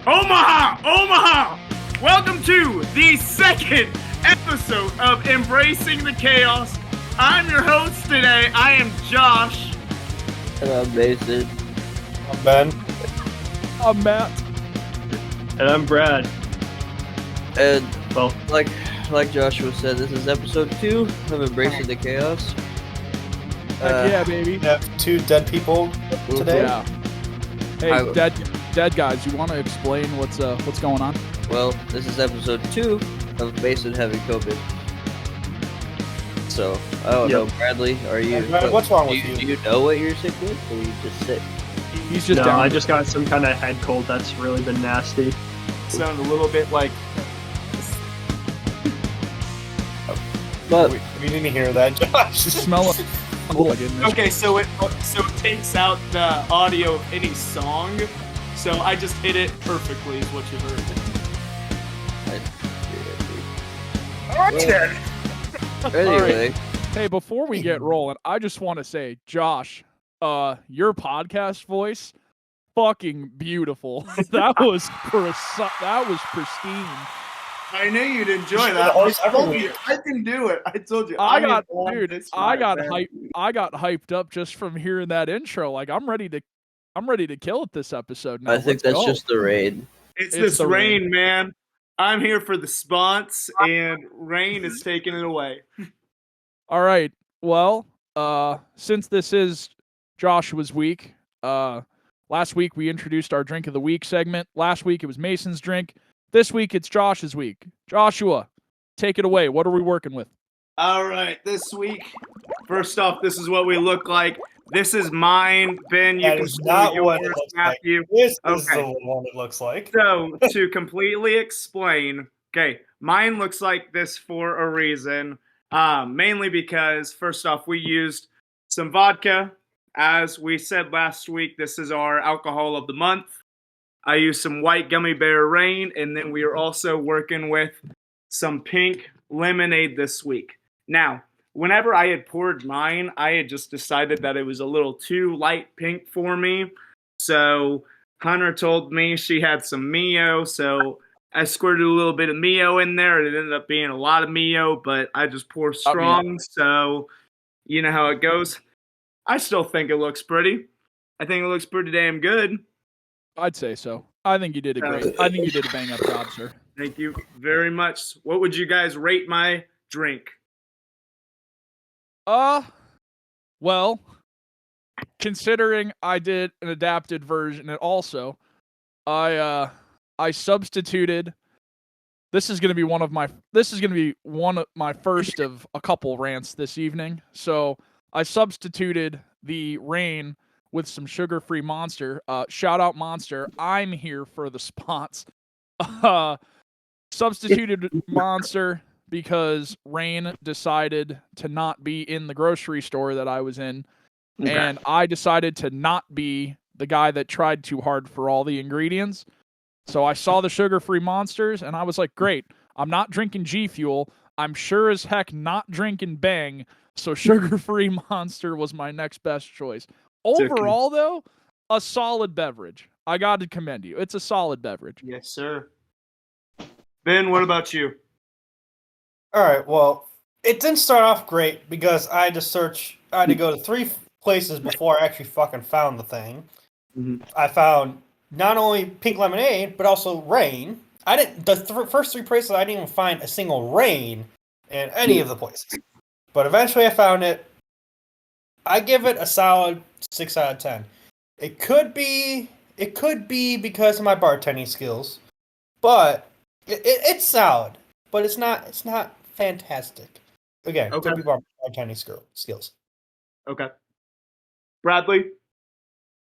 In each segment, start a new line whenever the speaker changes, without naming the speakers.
Omaha! Omaha! Welcome to the second episode of Embracing the Chaos. I'm your host today. I am Josh.
And I'm Mason.
I'm Ben.
I'm Matt.
And I'm Brad.
And
well,
like Joshua said, this is episode 2 of Embracing the Chaos.
Heck yeah, baby.
We have 2 dead people today.
Yeah. Hey, dead guys, you want to explain what's going on?
Well, this is episode 2 of Mason having COVID. So, I don't know, Bradley, are you...
What's wrong with you?
Do you know what you're sick with, or are you just sick?
He's just down.
I just got some kind of head cold that's really been nasty.
Sound a little bit like...
But
we didn't hear that, Josh.
Smell it.
Okay, so it takes out the audio of any song. So I just hit it perfectly is what you heard.
Anyway.
Hey, before we get rolling, I just want to say, Josh, your podcast voice, fucking beautiful. That was pristine.
I knew you'd enjoy that. I told you I can do it. I told you.
I got hyped up just from hearing that intro. Like I'm ready to kill it this episode now.
I think that's just the rain.
It's this rain, man. I'm here for the sponsor, and rain is taking it away.
All right. Well, since this is Joshua's week, last week we introduced our drink of the week segment. Last week it was Mason's drink. This week it's Josh's week. Joshua, take it away. What are we working with?
All right, this week, first off, this is what we look like. This is mine, Ben. You can
not
yours,
what it looks
Matthew.
Like. This
okay.
is the one it looks like.
So, to completely explain, okay, mine looks like this for a reason. Mainly because, first off, we used some vodka. As we said last week, this is our alcohol of the month. I used some white gummy bear rain, and then we are also working with some pink lemonade this week. Now, whenever I had poured mine, I had just decided that it was a little too light pink for me. So Hunter told me she had some Mio, so I squirted a little bit of Mio in there. It ended up being a lot of Mio, but I just pour strong, so you know how it goes. I still think it looks pretty. I think it looks pretty damn good.
I'd say so. I think you did a bang up job, sir.
Thank you very much. What would you guys rate my drink?
Well, considering I did an adapted version and also I substituted. This is going to be one of my first of a couple rants this evening. So, I substituted the rain with some sugar-free Monster. Shout out Monster. I'm here for the spots. Substituted Monster because Rain decided to not be in the grocery store that I was in. Okay. And I decided to not be the guy that tried too hard for all the ingredients. So I saw the sugar-free Monsters, and I was like, great, I'm not drinking G Fuel. I'm sure as heck not drinking Bang. So sugar-free Monster was my next best choice. Overall, though, a solid beverage. I got to commend you. It's a solid beverage.
Yes, sir. Ben, what about you?
All right, well, it didn't start off great because I had to go to 3 places before I actually fucking found the thing. Mm-hmm. I found not only pink lemonade, but also rain. First 3 places, I didn't even find a single rain in any of the places. But eventually I found it. I give it a solid 6 out of 10. It could be because of my bartending skills, but it's solid. But it's not fantastic. Again,
okay.
Could be bartending skills.
Okay. Bradley?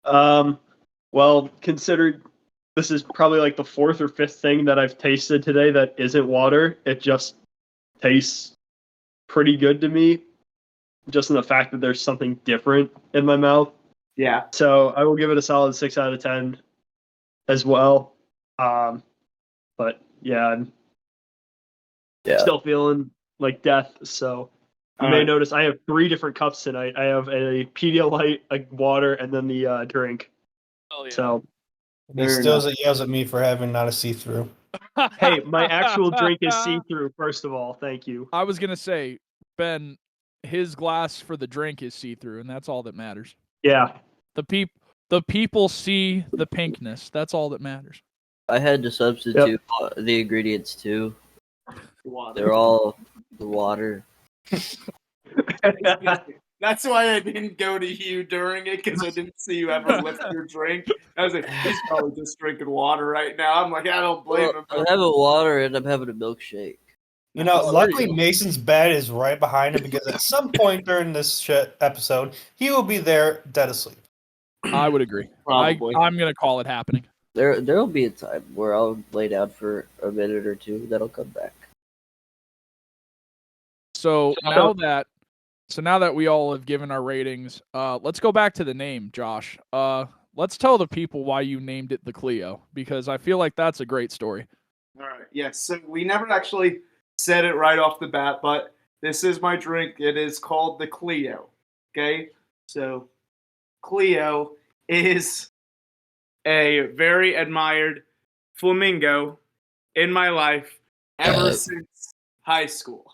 Well, considered this is probably like the 4th or 5th thing that I've tasted today that isn't water, it just tastes pretty good to me. Just in the fact that there's something different in my mouth.
Yeah.
So I will give it a solid 6 out of 10 as well. But yeah, I'm still feeling like death. So you
All
may
right.
notice I have 3 different cups tonight. I have a Pedialyte, a water, and then the drink.
Oh yeah.
So
And he still yells at me for having not a see-through.
hey, my actual drink is see-through. First of all, thank you.
I was gonna say, Ben, his glass for the drink is see-through, and that's all that matters.
Yeah.
The people see the pinkness. That's all that matters.
I had to substitute the ingredients too. They're all the water.
That's why I didn't go to you during it, because I didn't see you ever lift your drink. I was like, he's probably just drinking water right now. I'm like, I don't blame him.
I'm having water and I'm having a milkshake.
You know,
Oh, there
luckily
you go.
Mason's bed is right behind him because at some point during this episode, he will be there dead asleep.
I would agree.
Probably.
I'm gonna call it happening.
There'll be a time where I'll lay down for a minute or two. That'll come back.
So now that we all have given our ratings, let's go back to the name, Josh. Let's tell the people why you named it the Clio, because I feel like that's a great story.
All right. Yes. So we never actually said it right off the bat, but this is my drink. It is called the Clio. Okay. So Clio is a very admired flamingo in my life ever since high school.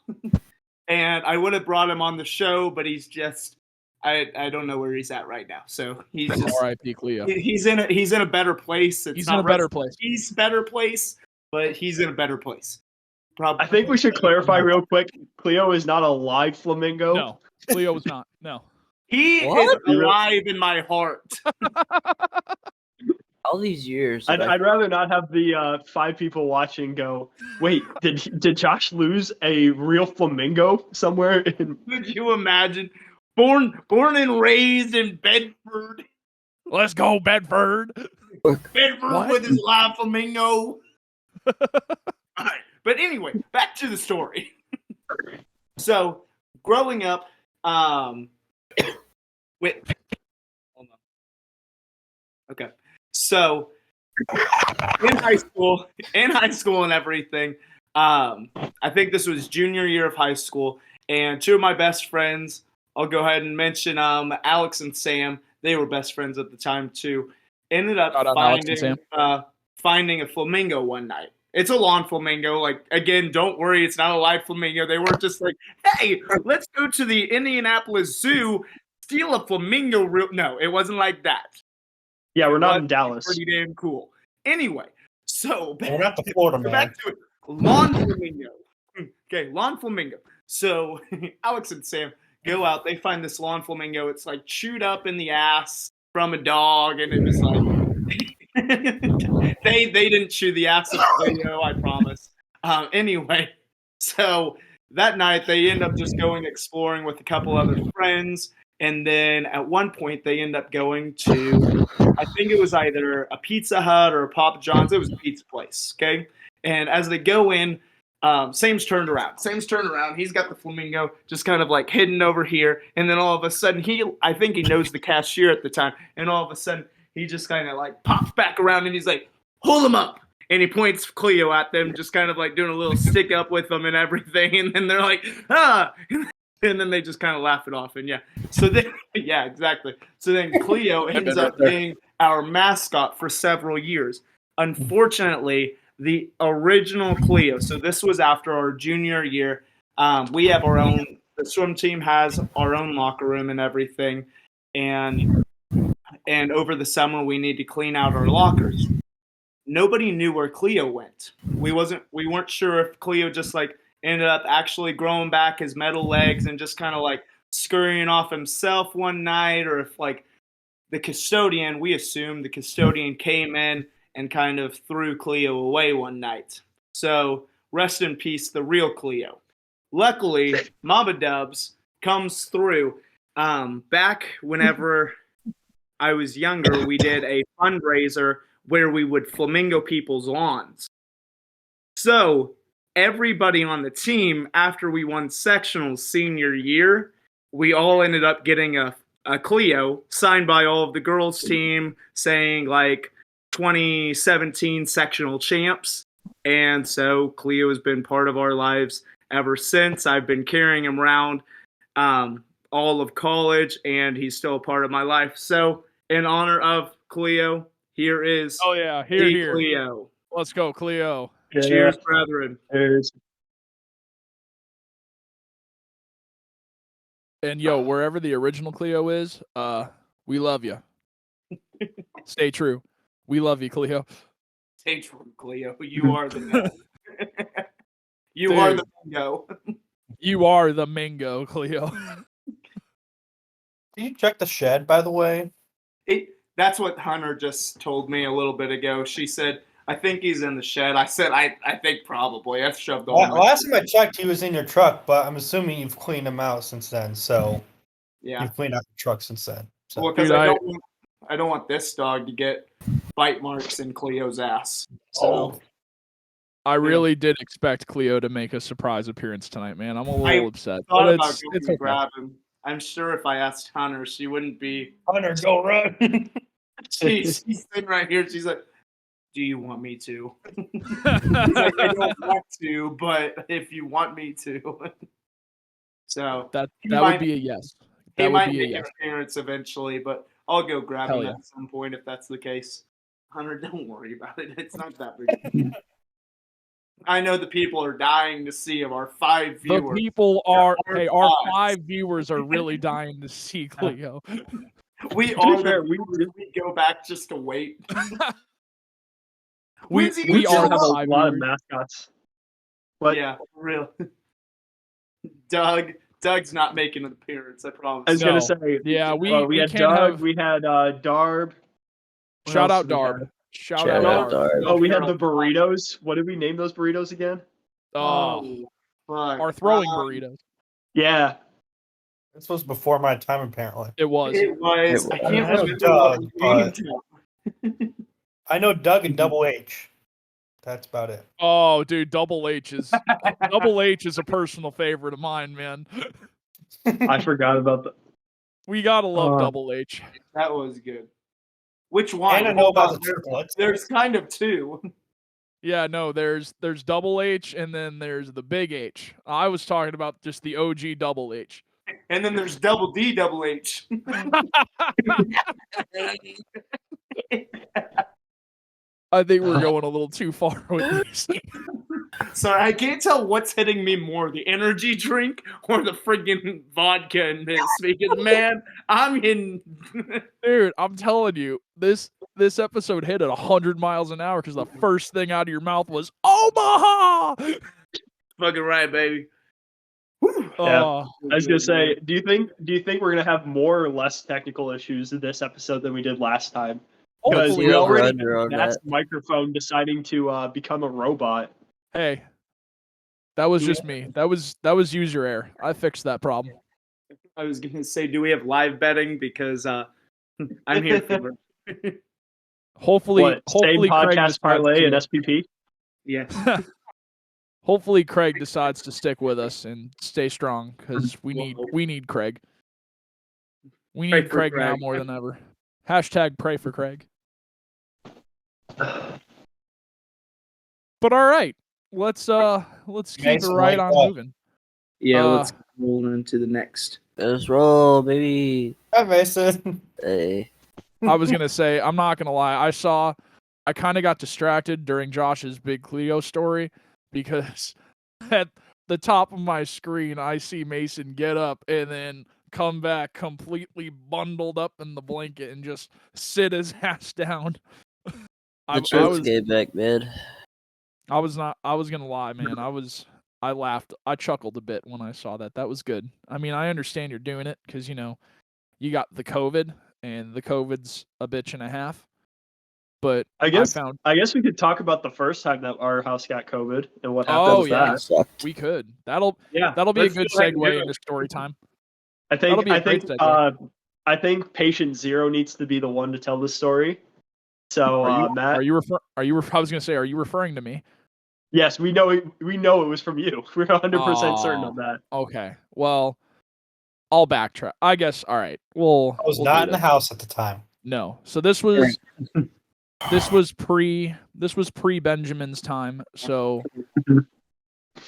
And I would have brought him on the show, but he's just I don't know where he's at right now. So he's just
R.I.P. Cleo.
he's in a better place.
He's in a better place.
He's better place, but he's in a better place. Probably.
I think we should clarify real quick. Cleo is not a live flamingo.
No, Cleo was not. No.
He
What?
is alive in my heart.
All these years.
I'd rather not have the 5 people watching go, wait, did Josh lose a real flamingo somewhere in
Could you imagine? Born and raised in Bedford.
Let's go, Bedford.
Bedford
What?
with his live flamingo. All right. But anyway, back to the story. So, growing up, hold on. Okay. So, in high school and everything, I think this was junior year of high school, and 2 of my best friends, I'll go ahead and mention Alex and Sam. They were best friends at the time too. Ended up
Shout out Alex and Sam.
finding a flamingo one night. It's a lawn flamingo. Like, again, don't worry, it's not a live flamingo. They weren't just like, hey, let's go to the Indianapolis Zoo, steal a flamingo. No, it wasn't like that.
Yeah, we're not in Dallas.
Pretty damn cool. Anyway, so
We're not the Florida man.
back to it. Lawn flamingo. Okay, lawn flamingo. So Alex and Sam go out. They find this lawn flamingo. It's like chewed up in the ass from a dog, and it was like they didn't chew the ass of Cleo, I promise. Anyway, so that night they end up just going exploring with a couple other friends, and then at one point they end up going to, I think it was either a Pizza Hut or a Papa John's. It was a pizza place, okay? And as they go in, Sam's turned around. He's got the flamingo just kind of like hidden over here. And then all of a sudden, I think he knows the cashier at the time. And all of a sudden, he just kind of like pops back around and he's like, hold him up. And he points Cleo at them, just kind of like doing a little stick up with them and everything. And then they're like, ah. And then they just kind of laugh it off. And yeah. So then, yeah, exactly. So then Cleo ends up being our mascot for several years. Unfortunately, the original Cleo, so this was after our junior year, we have our own, the swim team has our own locker room and everything, and over the summer we need to clean out our lockers. Nobody knew where Cleo went. We weren't sure if Cleo just like ended up actually growing back his metal legs and just kind of like scurrying off himself one night, or if like we assumed the custodian came in and kind of threw Cleo away one night. So rest in peace, the real Cleo. Luckily, Mama Dubs comes through. Back whenever I was younger, we did a fundraiser where we would flamingo people's lawns. So everybody on the team, after we won sectionals senior year, we all ended up getting a Cleo signed by all of the girls' team saying like 2017 sectional champs. And so Cleo has been part of our lives ever since. I've been carrying him around all of college, and he's still a part of my life. So, in honor of Cleo, here is
Oh yeah,
the
here.
Cleo.
Let's go, Cleo.
Yeah.
Cheers, brethren.
Cheers.
And yo, wherever the original Cleo is, we love you. Stay true. We love you, Cleo.
Stay true, Cleo. You are the man. You
Dude.
are the bingo.
You are the Mingo, Cleo.
Did you check the shed, by the way?
That's what Hunter just told me a little bit ago. She said, I think he's in the shed. I said, I think probably. I've shoved all my...
Last time I checked, he was in your truck, but I'm assuming you've cleaned him out since then. So
Yeah.
you've cleaned out the truck since then. So.
Well, because
Dude,
I don't want this dog to get bite marks in Cleo's ass. So
I really did expect Cleo to make a surprise appearance tonight, man. I'm a little
I
upset.
thought
But
about
it's
going
okay.
to grab him. I'm sure if I asked Hunter, she wouldn't be.
Hunter, go run.
She's sitting right here. She's like, do you want me to? He's like, I don't want to, but if you want me to. So
that
might-
would be a yes.
he
That would
might
be a
make
yes.
an appearance eventually, but I'll go grab
Hell
him
yeah.
at some point if that's the case. Hunter, don't worry about it. It's not that big. I know the people are dying to see of our 5
The
viewers.
people are,
Our
hey, our
lives.
5 viewers are really dying to see Cleo.
We
To
are
be fair,
the viewers. We go back just to wait.
We
When's he
We
gonna
are
still
show
have
up?
a
5
lot of
viewers.
mascots. But
Yeah, real. Doug's not making an appearance. I promise.
I was
No.
gonna say,
Yeah, we
had
can't
Doug,
have.
we had Darb. What
Shout
else
out
did we have?
Darb. Shout
Shout
out
out
Darb.
Darb.
Oh, we had the burritos. What did we name those burritos again?
Oh,
fuck.
our throwing burritos.
Yeah.
This was before my time, apparently.
It was.
It was.
It
I
was.
can't
I know
remember
Doug,
what we
but-
named him.
I know Doug and Double H. That's about it.
Oh, dude, Double H is a personal favorite of mine, man.
I forgot about the.
We gotta love
Uh,
Double H.
That was good. Which one?
And I know
Hold
about
on,
the triplets.
There's kind of 2.
Yeah, no, there's Double H and then there's the Big H. I was talking about just the OG Double H.
And then there's Double D Double H.
I think we're going a little too far with this.
Sorry, I can't tell what's hitting me more, the energy drink or the friggin' vodka in this. Because man, I'm in.
Dude, I'm telling you, this episode hit at 100 miles an hour because the first thing out of your mouth was Omaha.
Fucking right, baby.
Yeah.
Oh,
I was gonna say, do you think we're gonna have more or less technical issues in this episode than we did last time? Because
hopefully.
we
the
already
over-under on
that's
that.
microphone deciding to become a robot.
Hey, that was just me. That was user error. I fixed that problem.
I was gonna say, do we have live betting? Because I'm here for it.
Hopefully,
Same
Craig
podcast
decides
parlay
to-
and SPP.
Yes.
Hopefully, Craig decides to stick with us and stay strong because we need Craig. We
Pray
need
for
Craig now
Craig.
more than ever. Hashtag pray for Craig. But all right, let's keep it
Mason,
right
wake
on
up.
moving.
Yeah,
Uh,
let's roll into the next.
Let's roll, baby.
Hi, Mason.
Hey.
I was gonna say, I'm not gonna lie. I kind of got distracted during Josh's big Cleo story because at the top of my screen, I see Mason get up and then come back completely bundled up in the blanket and just sit his ass down.
The truth came back, man.
I was gonna lie, man. I laughed. I chuckled a bit when I saw that. That was good. I mean, I understand you're doing it because, you know, you got the COVID and the COVID's a bitch and a half. But
I guess we could talk about the first time that our house got COVID and what happened
Oh,
with
yeah.
that.
Sucked.
we could. That'll be a
let's
good
go ahead and do
segue
it.
into story time.
I
That'll
think
be a great segue.
I think patient 0 needs to be the one to tell the story. So Matt,
Are you I was gonna say, are you referring to me?
yes, we know it was from you. We're 100% certain
Oh.
of that.
Okay. Well, I'll backtrack. I guess. All right. Well,
I was not in the house at the time.
No. So this was this was pre Benjamin's time. So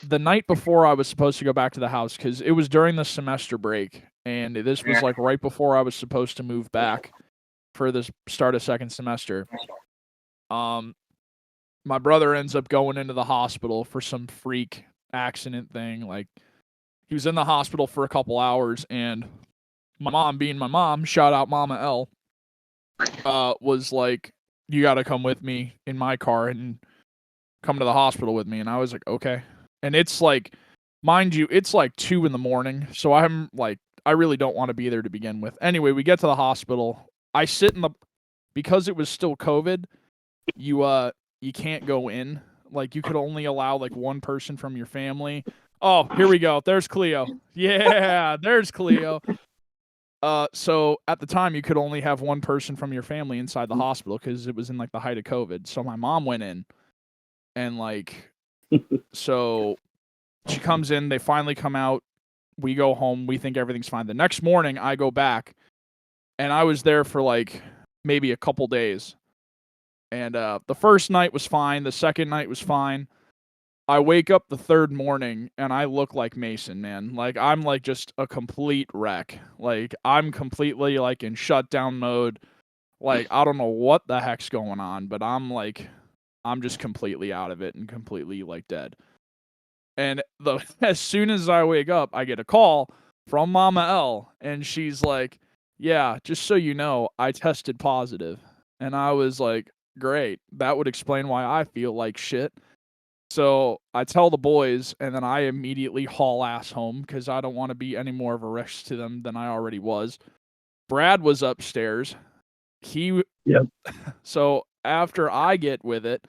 the night before I was supposed to go back to the house, because it was during the semester break, and this was like right before I was supposed to move back for the start of second semester. My brother ends up going into the hospital for some freak accident thing. Like, he was in the hospital for a couple hours, and my mom, being my mom, shout out Mama L, was like, you got to come with me in my car and come to the hospital with me. And I was like, okay. And it's like, mind you, it's like 2 a.m. So I'm like, I really don't want to be there to begin with. Anyway, we get to the hospital. I sit in the, because it was still COVID, you can't go in. Like, you could only allow like one person from your family. Oh, here we go. There's Cleo. Yeah, there's Cleo. So at the time, you could only have one person from your family inside the hospital because it was in like the height of COVID. So my mom went in, and like, so she comes in. They finally come out. We go home. We think everything's fine. The next morning, I go back, and I was there for like maybe a couple days. And the first night was fine. The second night was fine. I wake up the third morning and I look like Mason, man. Like, I'm like just a complete wreck. Like, I'm completely like in shutdown mode. Like, I don't know what the heck's going on, but I'm just completely out of it and completely like dead. And as soon as I wake up, I get a call from Mama L, and she's like, yeah, just so you know, I tested positive. And I was like, great. That would explain why I feel like shit. So I tell the boys, and then I immediately haul ass home because I don't want to be any more of a risk to them than I already was. Brad was upstairs.
Yep.
So after I get with it,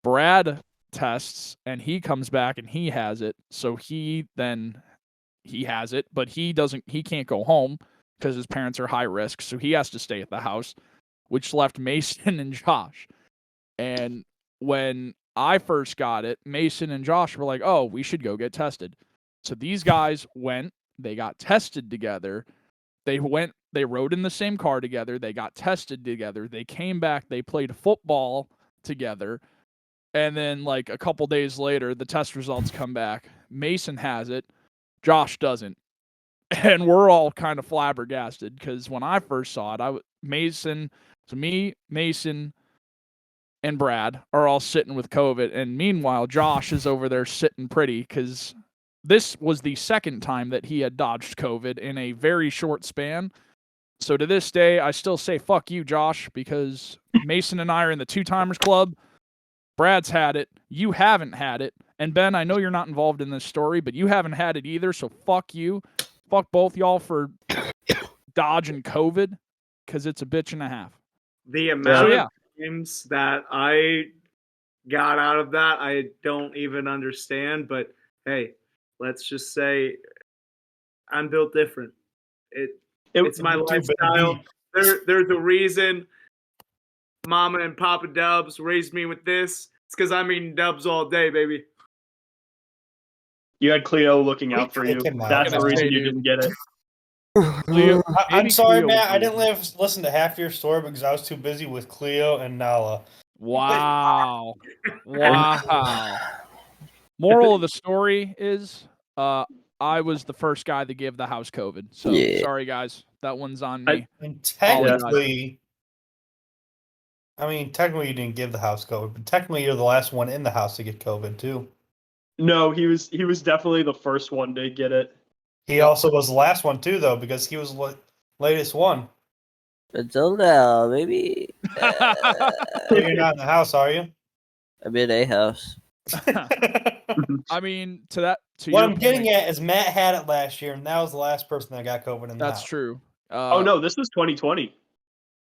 Brad tests, and he comes back and he has it. So he has it, but he can't go home because his parents are high risk. So he has to stay at the house, which left Mason and Josh. And when I first got it, Mason and Josh were like, oh, we should go get tested. So these guys went, they got tested together. They rode in the same car together. They got tested together. They came back, they played football together. And then like a couple days later, the test results come back. Mason has it. Josh doesn't. And we're all kind of flabbergasted because when I first saw it, Mason, and Brad are all sitting with COVID. And meanwhile, Josh is over there sitting pretty because this was the second time that he had dodged COVID in a very short span. So to this day, I still say, fuck you, Josh, because Mason and I are in the two-timers club. Brad's had it. You haven't had it. And Ben, I know you're not involved in this story, but you haven't had it either. So fuck you. Fuck both y'all for dodging COVID because it's a bitch and a half.
The amount of games that I got out of that, I don't even understand. But hey, let's just say I'm built different. It's my lifestyle. There's a reason Mama and Papa Dubs raised me with this. It's because I'm eating dubs all day, baby.
You had Cleo looking out for you. That's the reason you didn't get it.
Cleo, I'm sorry, Matt. I didn't listen to half your story because I was too busy with Cleo and Nala.
Wow. Wow. Moral of the story is I was the first guy that gave the house COVID. So sorry, guys. That one's on me.
And technically, technically you didn't give the house COVID, but technically you're the last one in the house to get COVID too.
No, he was definitely the first one to get it.
He also was the last one too, though, because he was the latest one.
Until now, maybe.
You're not in the house, are you?
I'm in a house.
I mean, to
what I'm getting at is Matt had it last year, and that was the last person that got COVID in the house.
That's true.
Oh no, this was 2020.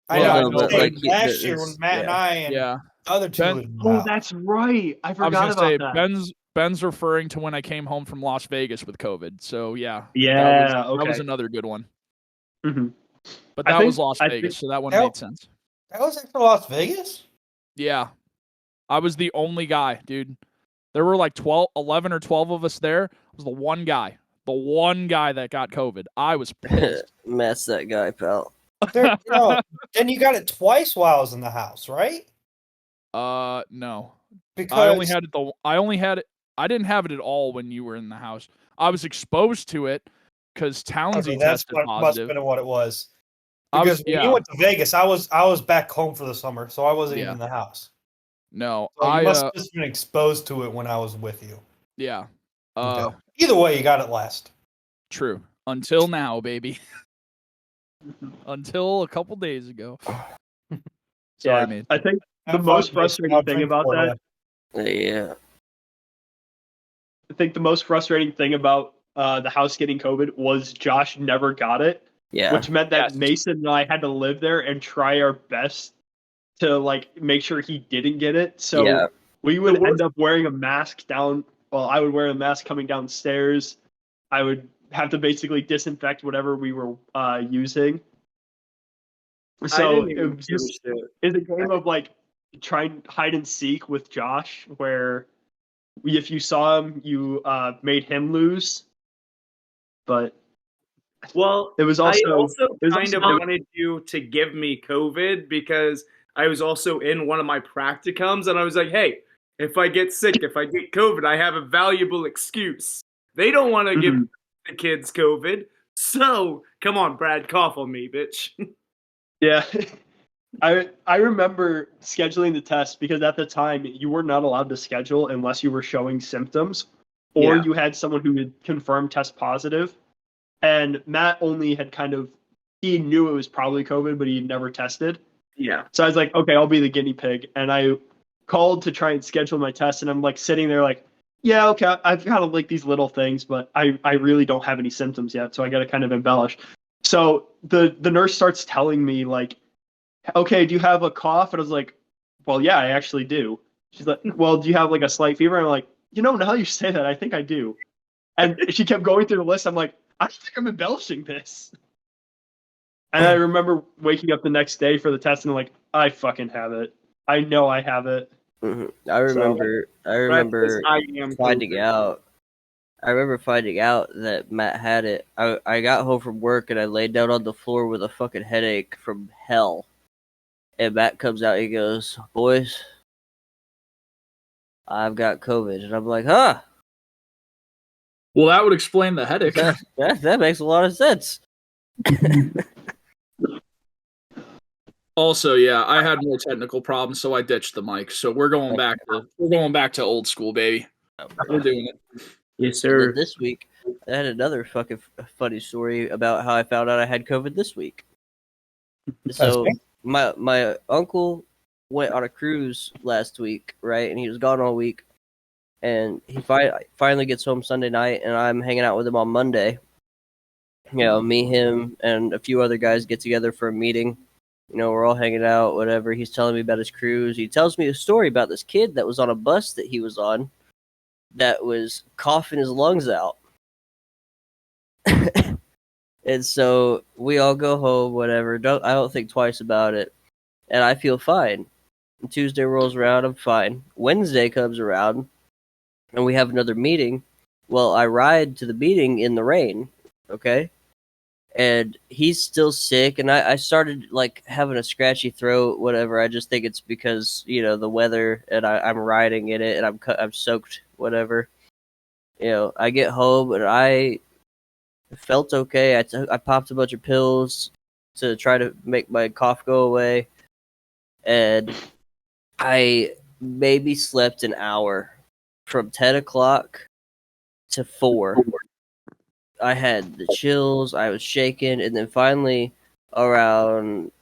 I know, but last year when Matt and I and the other two.
That's right. I forgot about that.
Ben's referring to when I came home from Las Vegas with COVID. So
that
was another good one.
Mm-hmm.
But that was Las Vegas, so that one made sense.
That was actually Las Vegas?
Yeah. I was the only guy, dude. There were like 11 or 12 of us there. I was the one guy that got COVID. I was pissed.
Matt's that guy, pal.
And you got it twice while I was in the house, right?
No.
Because
I only had it I didn't have it at all when you were in the house. I was exposed to it because Townsy
Okay, that's
tested
what must
positive.
have been what it was.
I
Because
was,
when
yeah,
you went to Vegas, I was back home for the summer, so I wasn't even
Yeah.
in the house.
no,
So you
I
must have just been exposed to it when I was with you.
yeah,
Okay. Either way, you got it last.
true. Until now, baby. Until a couple days ago. Sorry,
Yeah,
man.
I think the
Have fun,
most
Jason.
frustrating
I'll
thing
drink
about
for
that,
Yeah.
I think the most frustrating thing about the house getting COVID was Josh never got it,
Yeah.
which meant that
Yes.
Mason and I had to live there and try our best to like make sure he didn't get it. So
Yeah.
we would
The worst-
end up wearing a mask down. Well, I would wear a mask coming downstairs. I would have to basically disinfect whatever we were using.
I
So
didn't
it
even
was
give a
just
shit.
it's a game of like trying hide and seek with Josh, where if you saw him, you made him lose. But
Well,
it was
I
also
also
it was
kind of
also-
wanted you to give me COVID because I was also in one of my practicums, and I was like, hey, if I get sick, if I get COVID, I have a valuable excuse. They don't want to give
Mhm.
the kids COVID, so come on, Brad, cough on me, bitch.
Yeah. I remember scheduling the test because at the time you were not allowed to schedule unless you were showing symptoms or
Yeah.
you had someone who had confirmed test positive. And Matt only had he knew it was probably COVID, but he had never tested.
Yeah.
So I was like, okay, I'll be the guinea pig. And I called to try and schedule my test, and I'm like sitting there like, yeah, okay, I've got like these little things, but I really don't have any symptoms yet, so I got to kind of embellish. So the nurse starts telling me like, okay, do you have a cough? And I was like, well, yeah, I actually do. She's like, well, do you have like a slight fever? I'm like, now you say that, I think I do. And she kept going through the list. I'm like, I don't think I'm embellishing this. And I remember waking up the next day for the test and I'm like, I fucking have it. I know I have it.
Mhm. I remember
I am
finding
COVID.
out. I remember finding out that Matt had it. I got home from work and I laid down on the floor with a fucking headache from hell. And Matt comes out and he goes, boys, I've got COVID. And I'm like, huh?
Well, that would explain the headache.
That makes a lot of sense.
Also, yeah, I had more technical problems, so I ditched the mic. So we're going back to old school, baby. We're doing it.
Yes,
And then this week, I had another fucking funny story about how I found out I had COVID this week. So
Okay.
my uncle went on a cruise last week, right? And he was gone all week. And he finally gets home Sunday night, and I'm hanging out with him on Monday. Me, him, and a few other guys get together for a meeting. We're all hanging out, whatever. He's telling me about his cruise. He tells me a story about this kid that was on a bus that he was on that was coughing his lungs out. And so we all go home, whatever. I don't think twice about it. And I feel fine. And Tuesday rolls around, I'm fine. Wednesday comes around, and we have another meeting. Well, I ride to the meeting in the rain, okay? And he's still sick, and I started like having a scratchy throat, whatever. I just think it's because the weather, and I'm riding in it, and I'm soaked, whatever. I get home and I felt okay. I popped a bunch of pills to try to make my cough go away, and I maybe slept an hour from 10 o'clock to 4. I had the chills, I was shaking, and then finally around,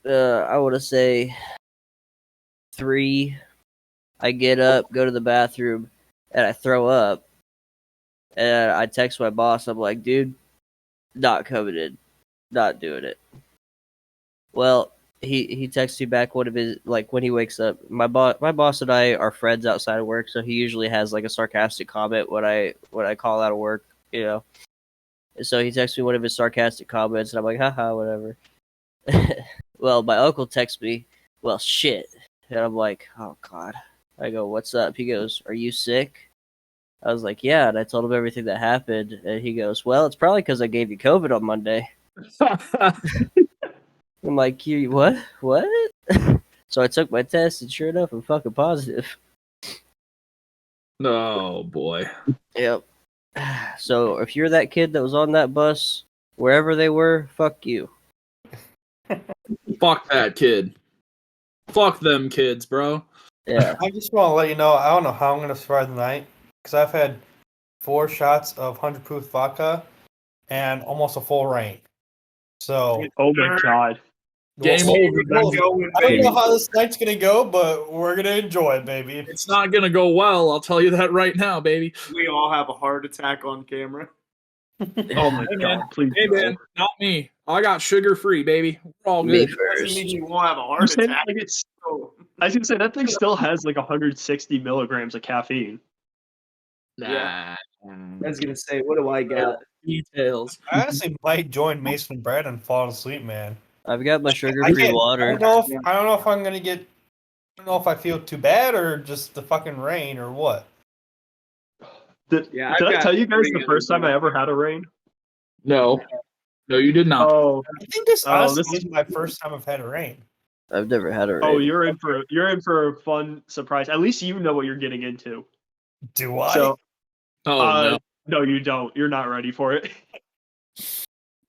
I want to say 3, I get up, go to the bathroom, and I throw up. And I text my boss, I'm like, dude, not coming in, not doing it. Well, he texts me back one of his, like, when he wakes up. My boss and I are friends outside of work, so he usually has like a sarcastic comment when I call out of work, So he texts me one of his sarcastic comments, and I'm like, haha, whatever. Well, my uncle texts me, well, shit. And I'm like, oh, God. I go, what's up? He goes, are you sick? I was like, yeah. And I told him everything that happened. And he goes, well, it's probably because I gave you COVID on Monday. I'm like, you what? What? So I took my test, and sure enough, I'm fucking positive.
Oh boy.
Yep. So if you're that kid that was on that bus, wherever they were, fuck you.
Fuck that kid. Fuck them kids, bro.
Yeah.
I just want to let you know, I don't know how I'm going to survive the night because I've had 4 shots of 100 proof vodka and almost a full rain. So,
Oh my god.
Game
we'll-
over,
we'll-
baby.
I don't know how this night's going to go, but we're going to enjoy it, baby.
It's not gonna go well, I'll tell you that right now, baby.
We all have a heart attack on camera.
Oh my
Hey,
god,
man.
please.
Hey
no.
man, not me. I got sugar free, baby. We're all
Me
good.
Doesn't
first.
mean you won't have a
I'm
heart
saying,
attack.
like, I was gonna say that thing still has like 160 milligrams of caffeine.
Nah.
I was gonna say, what do I got?
Details.
I honestly might join Mason and Brad and fall asleep, man.
I've got my
I
sugar-free
can't- I
water.
don't know if I'm going to get. I don't know if I feel too bad or just the fucking rain or what.
Did
Yeah, I've
I
got
tell you guys the
pretty
first time I ever had a rain?
No. No, you did not.
Oh,
I think this
Oh,
honestly
this-
is my first time I've had a rain.
I've never had a rain.
oh, you're in for a fun surprise. At least you know what you're getting into.
Do I?
So,
Oh
no, you don't. You're not ready for it.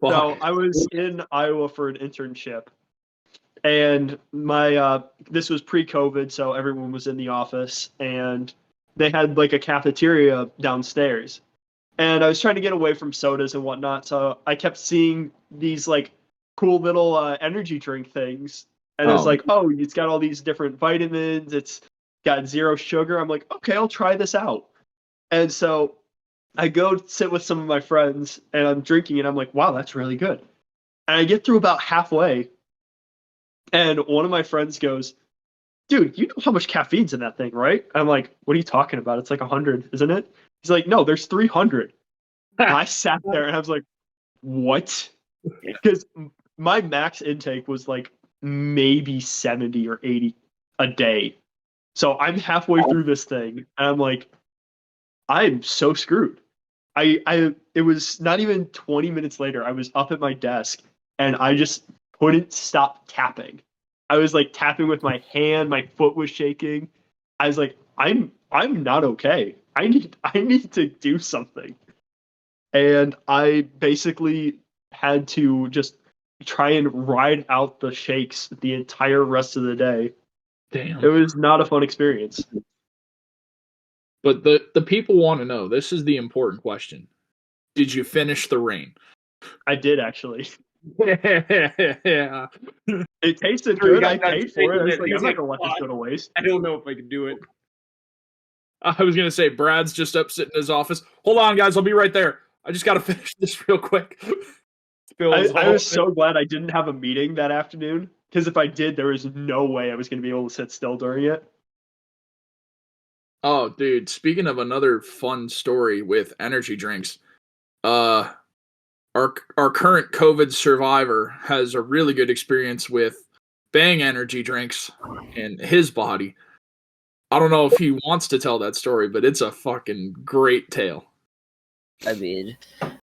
no.
So
Fuck.
I was in Iowa for an internship, and my this was pre-COVID, so everyone was in the office, and they had like a cafeteria downstairs, and I was trying to get away from sodas and whatnot, so I kept seeing these like cool little energy drink things, and it's
Oh.
like, oh, it's got all these different vitamins, it's got 0 sugar. I'm like, okay, I'll try this out, and so I go sit with some of my friends and I'm drinking and I'm like, wow, that's really good. And I get through about halfway and one of my friends goes, dude, you know how much caffeine's in that thing, right? I'm like, what are you talking about? It's like 100, isn't it? He's like, no, there's 300. And I sat there and I was like, what? Because my max intake was like maybe 70 or 80 a day. So I'm halfway through this thing and I'm like, I'm so screwed. It was not even 20 minutes later, I was up at my desk and I just couldn't stop tapping. I was like tapping with my hand, my foot was shaking. I was like, I'm not okay. I need to do something. And I basically had to just try and ride out the shakes the entire rest of the day.
Damn.
It was not a fun experience.
But the people want to know. This is the important question. Did you finish the rain?
I did actually.
Yeah.
It tasted
Sure, you
good. I
got that
paid for it. I was
tasted
like,
it.
I'm not gonna let
He's
this
like,
go to waste.
I don't know if I can do it.
I was gonna say Brad's just up sitting in his office. Hold on, guys, I'll be right there. I just gotta finish this real quick.
I was so glad I didn't have a meeting that afternoon because if I did, there was no way I was gonna be able to sit still during it.
Oh, dude, speaking of another fun story with energy drinks, our current COVID survivor has a really good experience with Bang energy drinks in his body. I don't know if he wants to tell that story, but it's a fucking great tale.
I mean,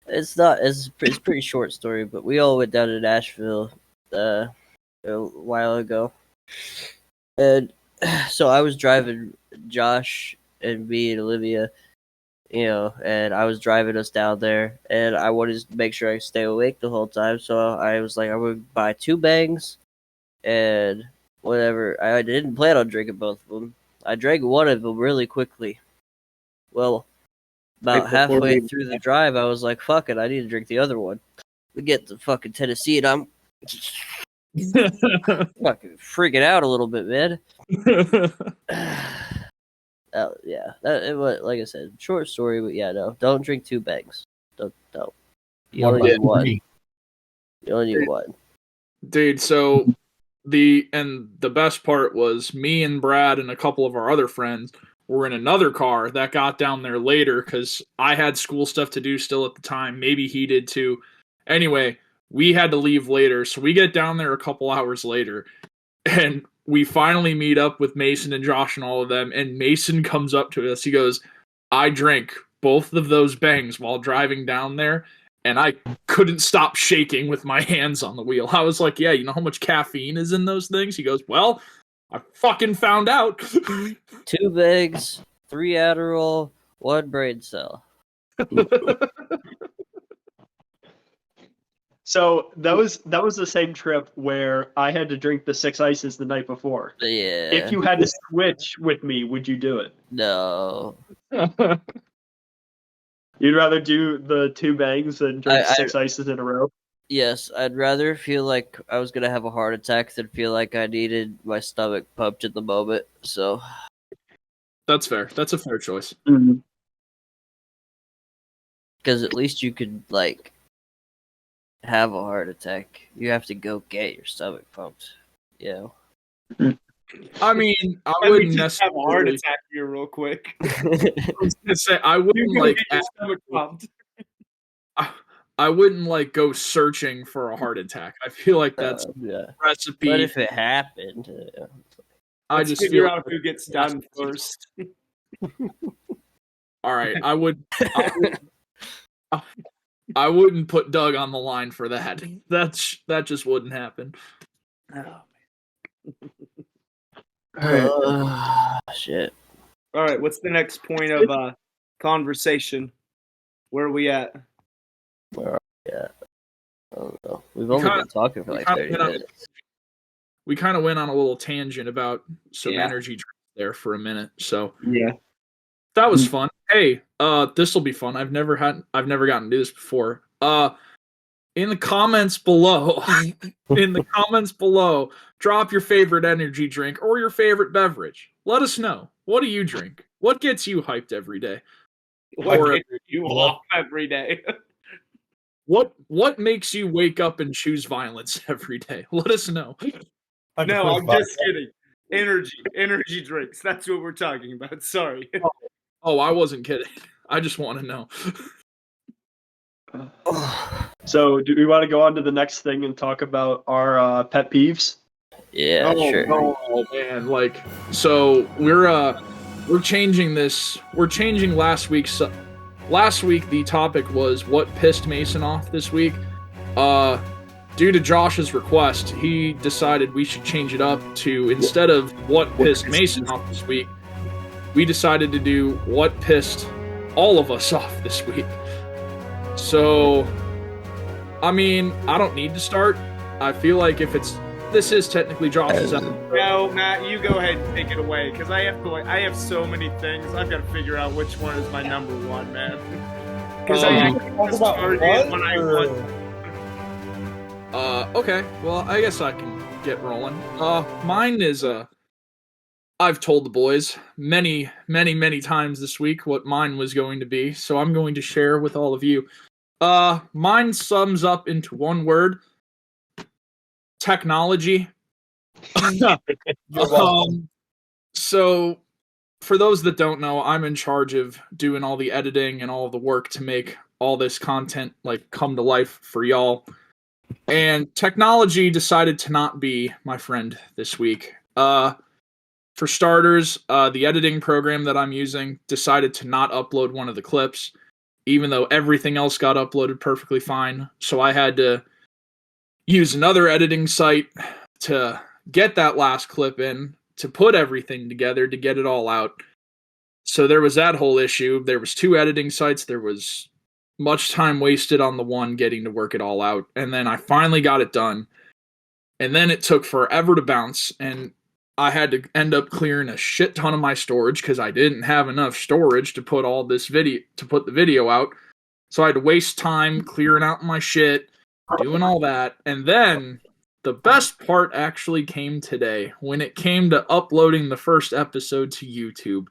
it's pretty short story, but we all went down to Nashville a while ago, and so I was driving Josh and me and Olivia, and I was driving us down there, and I wanted to make sure I stay awake the whole time, so I was like, I would buy 2 bangs and whatever. I didn't plan on drinking both of them. I drank one of them really quickly. Well, about
Right before
halfway
we-
through the drive, I was like, fuck it, I need to drink the other one. We get to fucking Tennessee, and I'm fucking freaking out a little bit, man. Yeah, it was, like I said, short story, but yeah, no, don't drink 2 bangs. Don't. You only need one. You only need one.
Dude, so the best part was me and Brad and a couple of our other friends were in another car that got down there later because I had school stuff to do still at the time. Maybe he did too. Anyway, we had to leave later, so we get down there a couple hours later, and we finally meet up with Mason and Josh and all of them, and Mason comes up to us. He goes, I drank both of those bangs while driving down there, and I couldn't stop shaking with my hands on the wheel. I was like, yeah, you know how much caffeine is in those things? He goes, well, I fucking found out.
2 bangs, 3 Adderall, 1 brain cell.
So that was the same trip where I had to drink the 6 ices the night before.
Yeah.
If you had to switch with me, would you do it?
No.
You'd rather do the 2 bangs than drink
I-
6 ices in a row?
Yes, I'd rather feel like I was gonna have a heart attack than feel like I needed my stomach pumped in the moment. So
That's fair. That's a fair choice.
Mm-hmm.
because at least you could like have a heart attack. You have to go get your stomach pumped. You know.
I mean, I
Let me
wouldn't
just have a heart
necessarily.
attack here real quick.
I was gonna say I
You
wouldn't
go
like.
get your stomach pumped.
I wouldn't like go searching for a heart attack. I feel like that's
yeah.
recipe.
But if it happened,
I
Let's
just
figure
feel
out who gets done first.
all right. I wouldn't put Doug on the line for that. That just wouldn't happen.
shit.
All right, what's the next point of conversation? Where are we at?
Yeah. I don't know. We've only been talking for like 30 minutes.
We kind of went on a little tangent about some
Yeah.
energy drinks there for a minute. So
Yeah.
that was fun. Hey, this will be fun. I've never gotten to do this before. In the comments below, drop your favorite energy drink or your favorite beverage. Let us know. What do you drink? What gets you hyped every day?
What
Or-
gets you off every day?
What makes you wake up and choose violence every day? Let us know.
No, I'm just kidding. Energy drinks. That's what we're talking about. Sorry.
Oh, I wasn't kidding. I just want to know.
So, do we want to go on to the next thing and talk about our pet peeves?
Yeah, sure.
Oh man, like so we're changing this. We're changing last week's. Last week the topic was what pissed Mason off this week. Due to Josh's request, he decided we should change it up to instead of what pissed Mason off this week, we decided to do what pissed all of us off this week. So, I mean, I don't need to start. I feel like this is technically Josh's episode.
No, Matt, you go ahead and take it away because I have so many things. I've got to figure out which one is my number one, man. Because I just started it when I want.
Okay. Well, I guess I can get rolling. Mine is I've told the boys many times this week what mine was going to be, so I'm going to share with all of you. Mine sums up into one word: technology. So, for those that don't know, I'm in charge of doing all the editing and all the work to make all this content like come to life for y'all. And technology decided to not be my friend this week. For starters, the editing program that I'm using decided to not upload one of the clips, even though everything else got uploaded perfectly fine. So I had to use another editing site to get that last clip in, to put everything together, to get it all out. So there was that whole issue. There was 2 editing sites. There was much time wasted on the one getting to work it all out. And then I finally got it done. And then it took forever to bounce. And I had to end up clearing a shit ton of my storage because I didn't have enough storage to put all this video, to put the video out. So I had to waste time clearing out my shit, doing all that. And then the best part actually came today when it came to uploading the first episode to YouTube.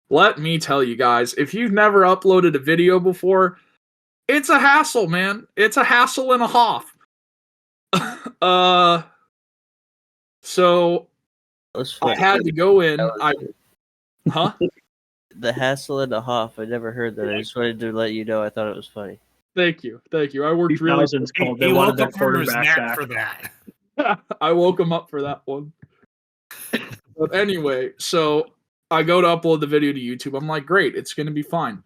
Let me tell you guys, if you've never uploaded a video before, it's a hassle, man. It's a hassle and a half. So I had to go in.
The hassle and the huff. I never heard that. I just wanted to let you know. I thought it was funny.
Thank you. I worked really.
Called. They wanted that quarterback back.
for that.
I woke him up for that one. But anyway, so I go to upload the video to YouTube. I'm like, great, it's going to be fine.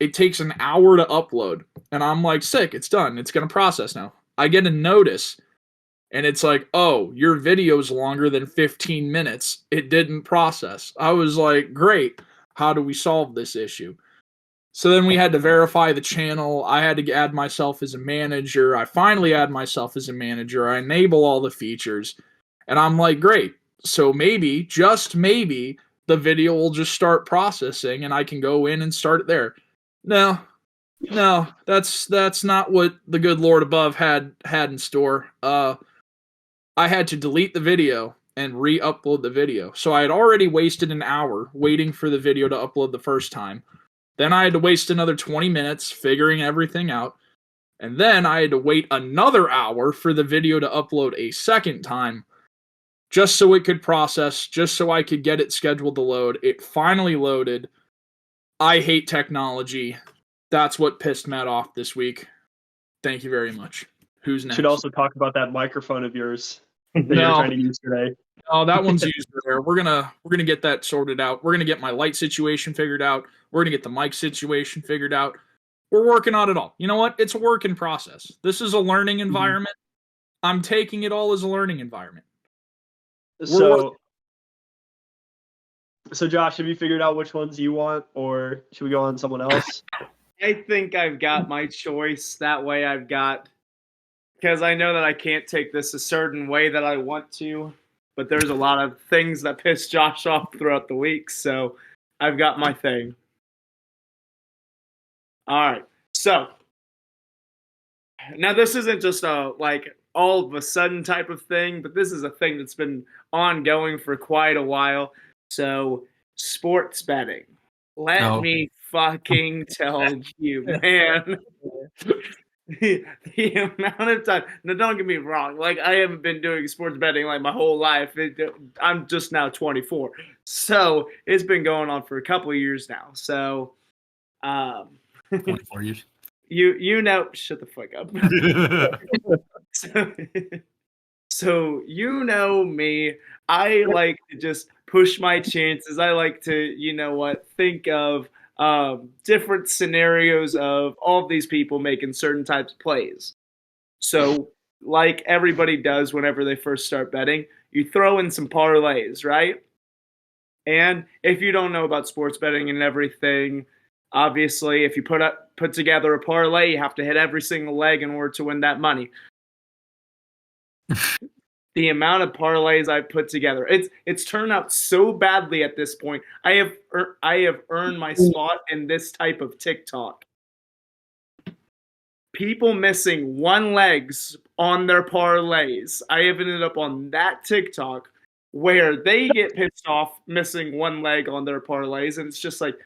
It takes an hour to upload. And I'm like, sick, it's done. It's going to process now. I get a notice. And it's like, oh, your video's longer than 15 minutes. It didn't process. I was like, great. How do we solve this issue? So then we had to verify the channel. I had to add myself as a manager. I finally add myself as a manager. I enable all the features. And I'm like, great. So maybe, just maybe, the video will just start processing and I can go in and start it there. No, that's not what the good Lord above had in store. I had to delete the video and re-upload the video. So I had already wasted an hour waiting for the video to upload the first time. Then I had to waste another 20 minutes figuring everything out. And then I had to wait another hour for the video to upload a second time just so it could process, just so I could get it scheduled to load. It finally loaded. I hate technology. That's what pissed Matt off this week. Thank you very much. Who's next?
Should also talk about that microphone of yours that you were trying to use today.
Oh, that one's used there. We're gonna get that sorted out. We're gonna get my light situation figured out. We're gonna get the mic situation figured out. We're working on it all. You know what? It's a work in process. This is a learning environment. I'm taking it all as a learning environment.
So Josh, have you figured out which ones you want, or should we go on someone else?
I think I've got my choice. That way I've got, because I know that I can't take this a certain way that I want to, but there's a lot of things that piss Josh off throughout the week, so I've got my thing. All right, so now this isn't just a like all of a sudden type of thing, but this is a thing that's been ongoing for quite a while. So sports betting. Let me fucking tell you, man. The amount of time. Now, don't get me wrong. Like, I haven't been doing sports betting like my whole life. I'm just now 24, so it's been going on for a couple of years now. So,
24 years.
You know, shut the fuck up. So you know me. I like to just push my chances. I like to, think of different scenarios of all of these people making certain types of plays. So, like everybody does whenever they first start betting, you throw in some parlays, right? And if you don't know about sports betting and everything, obviously, if you put together a parlay, you have to hit every single leg in order to win that money. The amount of parlays I've put together, it's turned out so badly at this point. I have earned my spot in this type of TikTok. People missing one legs on their parlays. I have ended up on that TikTok where they get pissed off missing one leg on their parlays, and it's just like,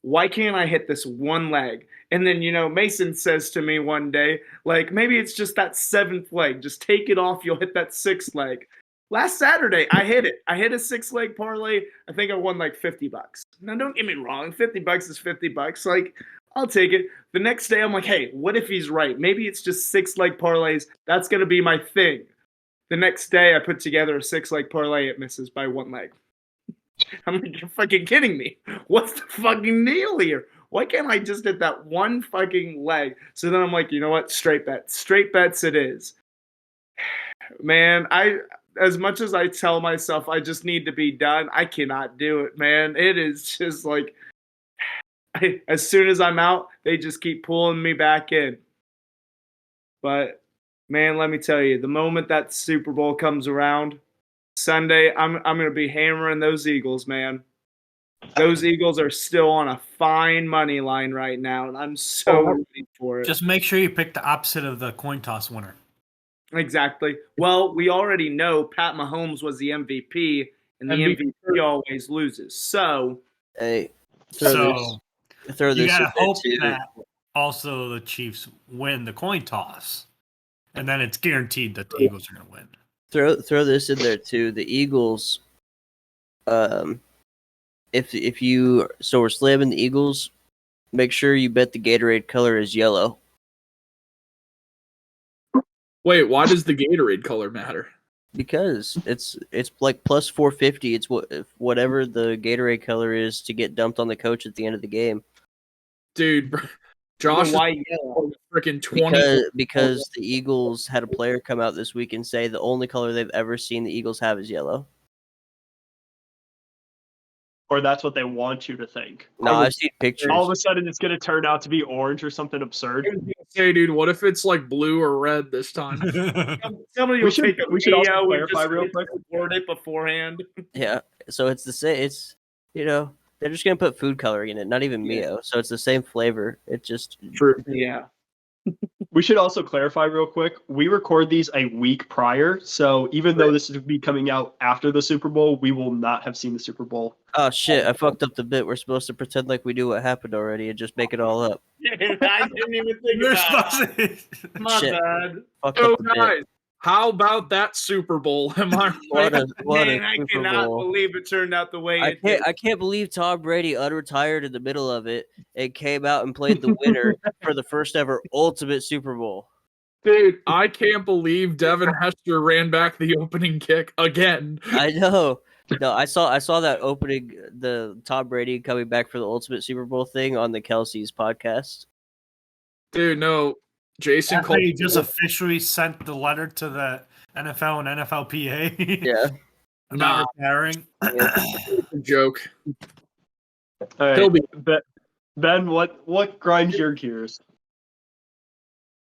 why can't I hit this one leg? And then, Mason says to me one day, like, maybe it's just that seventh leg. Just take it off. You'll hit that sixth leg. Last Saturday, I hit it. I hit a 6-leg parlay. I think I won like $50. Now, don't get me wrong. $50 is $50. Like, I'll take it. The next day, I'm like, hey, what if he's right? Maybe it's just 6-leg parlays. That's going to be my thing. The next day, I put together a 6-leg parlay. It misses by one leg. I'm like, you're fucking kidding me. What's the fucking deal here? Why can't I just hit that one fucking leg? So then I'm like, you know what? Straight bets. Straight bets it is. Man, as much as I tell myself I just need to be done, I cannot do it, man. It is just like, as soon as I'm out, they just keep pulling me back in. But, man, let me tell you, the moment that Super Bowl comes around, Sunday, I'm going to be hammering those Eagles, man. Those Eagles are still on a fine money line right now, and I'm so ready for it.
Just make sure you pick the opposite of the coin toss winner.
Exactly. Well, we already know Pat Mahomes was the MVP, and the MVP always loses. So,
hey,
throw this you gotta hope
too.
that also the Chiefs win the coin toss, and then it's guaranteed that the Eagles are going to win.
Throw this in there too. The Eagles, if you we're slamming the Eagles, make sure you bet the Gatorade color is yellow.
Wait, why does the Gatorade color matter?
Because it's like plus 450. It's whatever the Gatorade color is to get dumped on the coach at the end of the game.
Dude, Josh,
why yellow?
Freaking 20
because the Eagles had a player come out this week and say the only color they've ever seen the Eagles have is yellow.
or that's what they want you to think.
No, I've seen pictures.
All of a sudden, it's going to turn out to be orange or something absurd.
Hey, dude, what if it's like blue or red this time?
Somebody
We
will
should-
take a
we should also
video and
clarify
just
real quick.
word it beforehand.
Yeah, so it's the same. It's they're just gonna put food coloring in it, not even Mio. So it's the same flavor. It just
True.
Yeah.
We should also clarify real quick. We record these a week prior, so even though this would be coming out after the Super Bowl, we will not have seen the Super Bowl.
oh shit! I fucked up the bit. We're supposed to pretend like we knew what happened already and just make it all up.
I didn't even think
You're
about
supposed
it.
to-
My
Shit.
bad.
Fucked
So
up the bit.
guys, how about that Super Bowl? Am I
What
right?
a
Man, I
Super
cannot
Bowl.
believe it turned out the way it did.
I can't believe Tom Brady unretired in the middle of it and came out and played the winner for the first ever ultimate Super Bowl.
Dude, I can't believe Devin Hester ran back the opening kick again.
I know. No, I saw that opening, the Tom Brady coming back for the ultimate Super Bowl thing on the Kelsey's podcast.
Dude, no. Jason
After
Cole.
he just officially sent the letter to the NFL and NFLPA.
Yeah.
About retiring.
a joke.
All right,
He'll be-
Ben, what grinds your gears?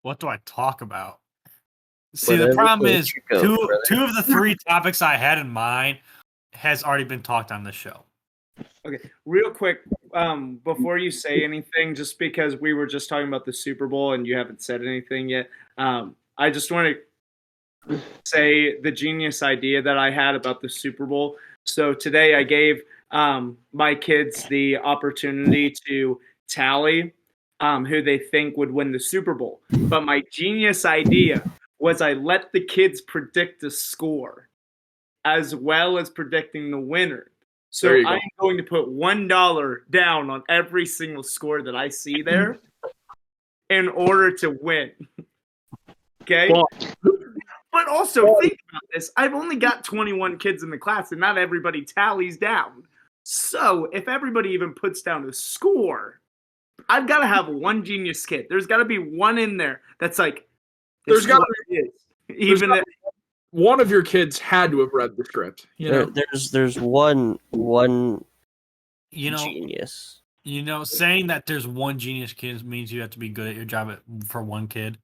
What do I talk about? See,
Whatever
the problem
floats
is
your goat, brother.
two of the three topics I had in mind has already been talked on the show.
Okay, real quick, before you say anything, just because we were just talking about the Super Bowl and you haven't said anything yet, I just want to say the genius idea that I had about the Super Bowl. So today I gave my kids the opportunity to tally who they think would win the Super Bowl. But my genius idea was I let the kids predict the score as well as predicting the winner. So
There you go.
I'm going to put $1 down on every single score that I see there in order to win. Okay?
Well-
But also, think about this. I've only got 21 kids in the class, and not everybody tallies down. So if everybody even puts down a score, I've got to have one genius kid. There's got to be one in there that's like,
There's
got
gotta
to be. Even if,
One of your kids had to have read the script. You know?
There's one
You know,
genius.
saying that there's one genius kid means you have to be good at your job for one kid.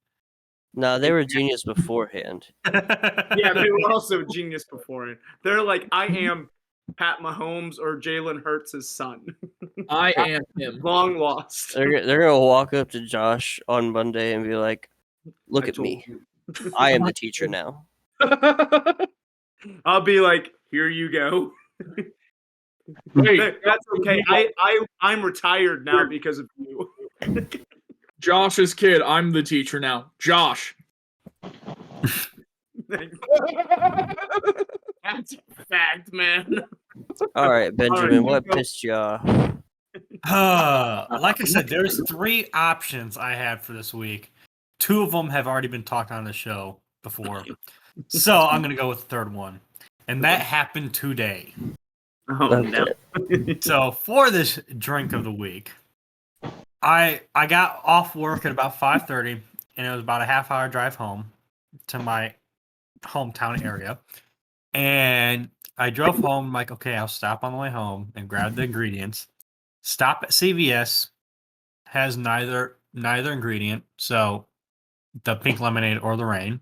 No, they were genius beforehand.
yeah, they were also genius before it. They're like, I am Pat Mahomes or Jalen Hurts' son.
I am him.
Long lost.
They're gonna walk up to Josh on Monday and be like, "Look
I
at
told
me.
you.
I am the teacher now."
I'll be like, here you go.
Wait,
That's okay. I'm retired now because of you.
Josh's kid. I'm the teacher now. Josh.
That's a fact, man.
All right, Benjamin,
you
what
go.
pissed you off?
Like I said, there's three options I had for this week. Two of them have already been talked on the show before. So I'm going to go with the third one. And that happened today.
Oh no.
So for this drink of the week, I got off work at about 5:30, and it was about a half-hour drive home to my hometown area. And I drove home. I'm like, okay, I'll stop on the way home and grab the ingredients. Stop at CVS. Has neither ingredient. So the pink lemonade or the rain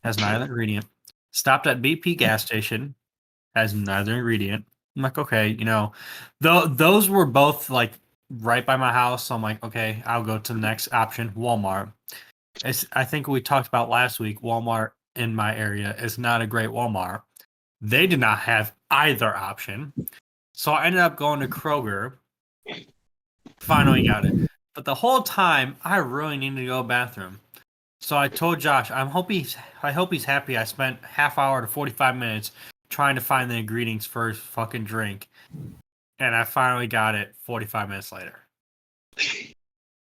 has neither ingredient. Stopped at BP gas station. Has neither ingredient. I'm like, okay, those were both like right by my house. So I'm like, okay, I'll go to the next option, Walmart. I think we talked about last week, Walmart in my area is not a great Walmart. They did not have either option. So I ended up going to Kroger. Finally got it. But the whole time, I really needed to go to the bathroom. So I told Josh, I hope he's happy I spent half hour to 45 minutes trying to find the ingredients for his fucking drink. And I finally got it 45 minutes later.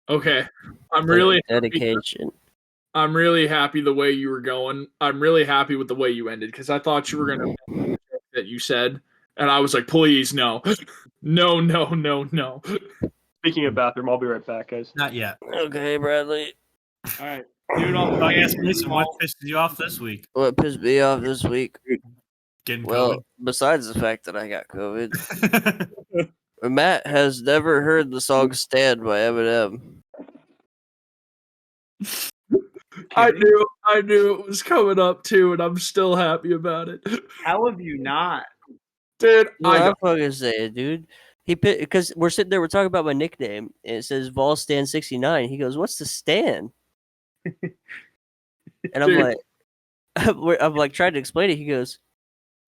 Okay. I'm really
dedication.
I'm really happy the way you were going. I'm really happy with the way you ended because I thought you were gonna that you said, and I was like, please no, no.
Speaking of bathroom, I'll be right back, guys.
Not yet.
Okay, Bradley.
All right. Dude, all
So I guess Mason, what pissed you off this week?
What pissed me off this week?
getting
Well, besides the fact that I got COVID, Matt has never heard the song "Stand" by Eminem.
I knew it was coming up too, and I'm still happy about it.
How have you not?
Dude,
I'm fucking saying, dude. He because we're sitting there, we're talking about my nickname, and it says Vol Stan 69. He goes, "What's the Stan?" And I'm
Dude.
like, I'm like trying to explain it. He goes,